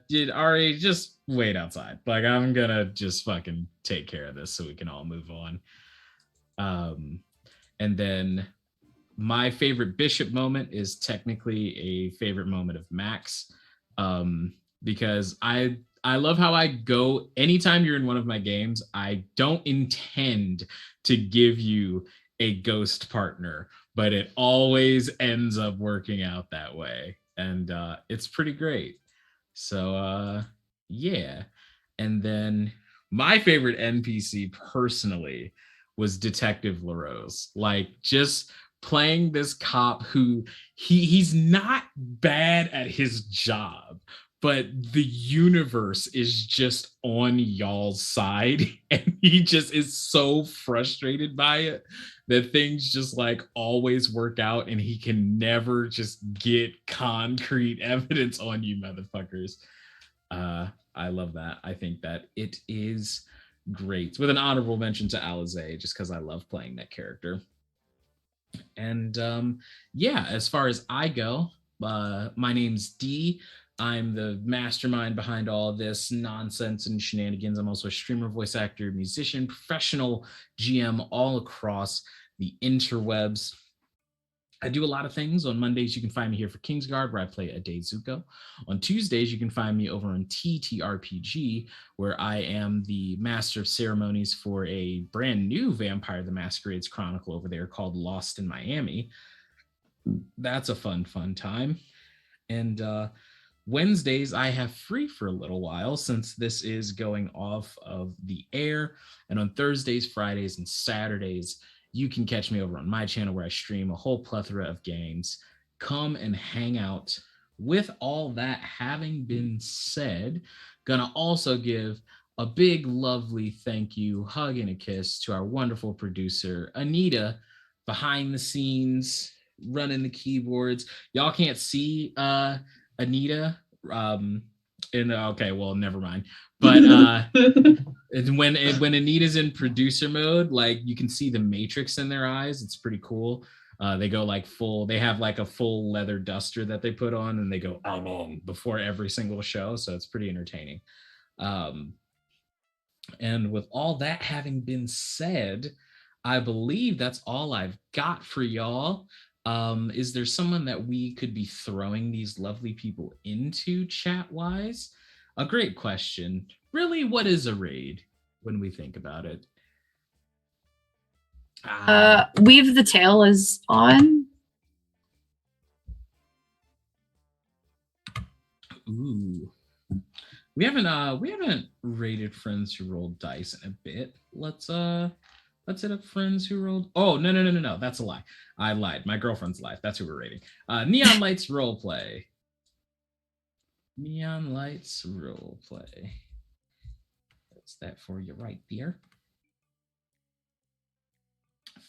did Ari just wait outside? Like I'm gonna just fucking take care of this so we can all move on. And then my favorite Bishop moment is technically a favorite moment of Max, because I love how I go anytime you're in one of my games. I don't intend to give you a ghost partner, but it always ends up working out that way, and it's pretty great. So yeah, and then my favorite NPC personally was Detective LaRose. Like just playing this cop who he's not bad at his job, but the universe is just on y'all's side and he just is so frustrated by it that things just like always work out and he can never just get concrete evidence on you motherfuckers. I love that. I think that it is great, with an honorable mention to Alize, just because I love playing that character. And yeah, as far as I go, my name's D. I'm the mastermind behind all of this nonsense and shenanigans. I'm also a streamer, voice actor, musician, professional GM all across the interwebs. I do a lot of things. On Mondays, you can find me here for Kingsguard, where I play Ade Zuko. On Tuesdays, you can find me over on TTRPG, where I am the master of ceremonies for a brand new Vampire the Masquerade's Chronicle over there called Lost in Miami. That's a fun time. And Wednesdays, I have free for a little while since this is going off of the air. And on Thursdays, Fridays, and Saturdays, you can catch me over on my channel where I stream a whole plethora of games. Come and hang out. With all that having been said, gonna also give a big, lovely thank you, hug and a kiss to our wonderful producer, Anita, behind the scenes, running the keyboards. Y'all can't see Anita. Okay, well, never mind. But when Anita's in producer mode, like you can see the matrix in their eyes. It's pretty cool. They go like full, they have like a full leather duster that they put on and they go, I'm in, before every single show. So it's pretty entertaining. And with all that having been said, I believe that's all I've got for y'all. Is there someone that we could be throwing these lovely people into chat-wise? A great question. Really, what is a raid when we think about it? Weave the Tail is on. Ooh. We haven't rated Friends Who Rolled Dice in a bit. Let's hit up Friends Who Rolled. Oh, no. That's a lie. I lied. My girlfriend's life. That's who we're rating. Neon Lights Roleplay. Neon Lights Roleplay. That's that for you right there.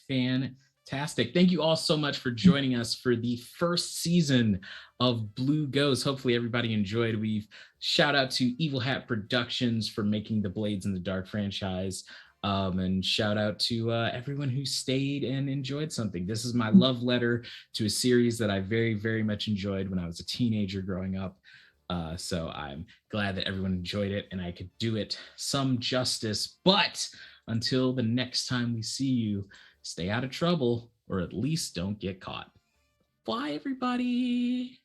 Fantastic. Thank you all so much for joining us for the first season of Blue Ghost. Hopefully everybody enjoyed. We've shout out to Evil Hat Productions for making the Blades in the Dark franchise. And shout out to everyone who stayed and enjoyed something. This is my love letter to a series that I very, very much enjoyed when I was a teenager growing up. So I'm glad that everyone enjoyed it and I could do it some justice. But until the next time we see you, stay out of trouble, or at least don't get caught. Bye, everybody.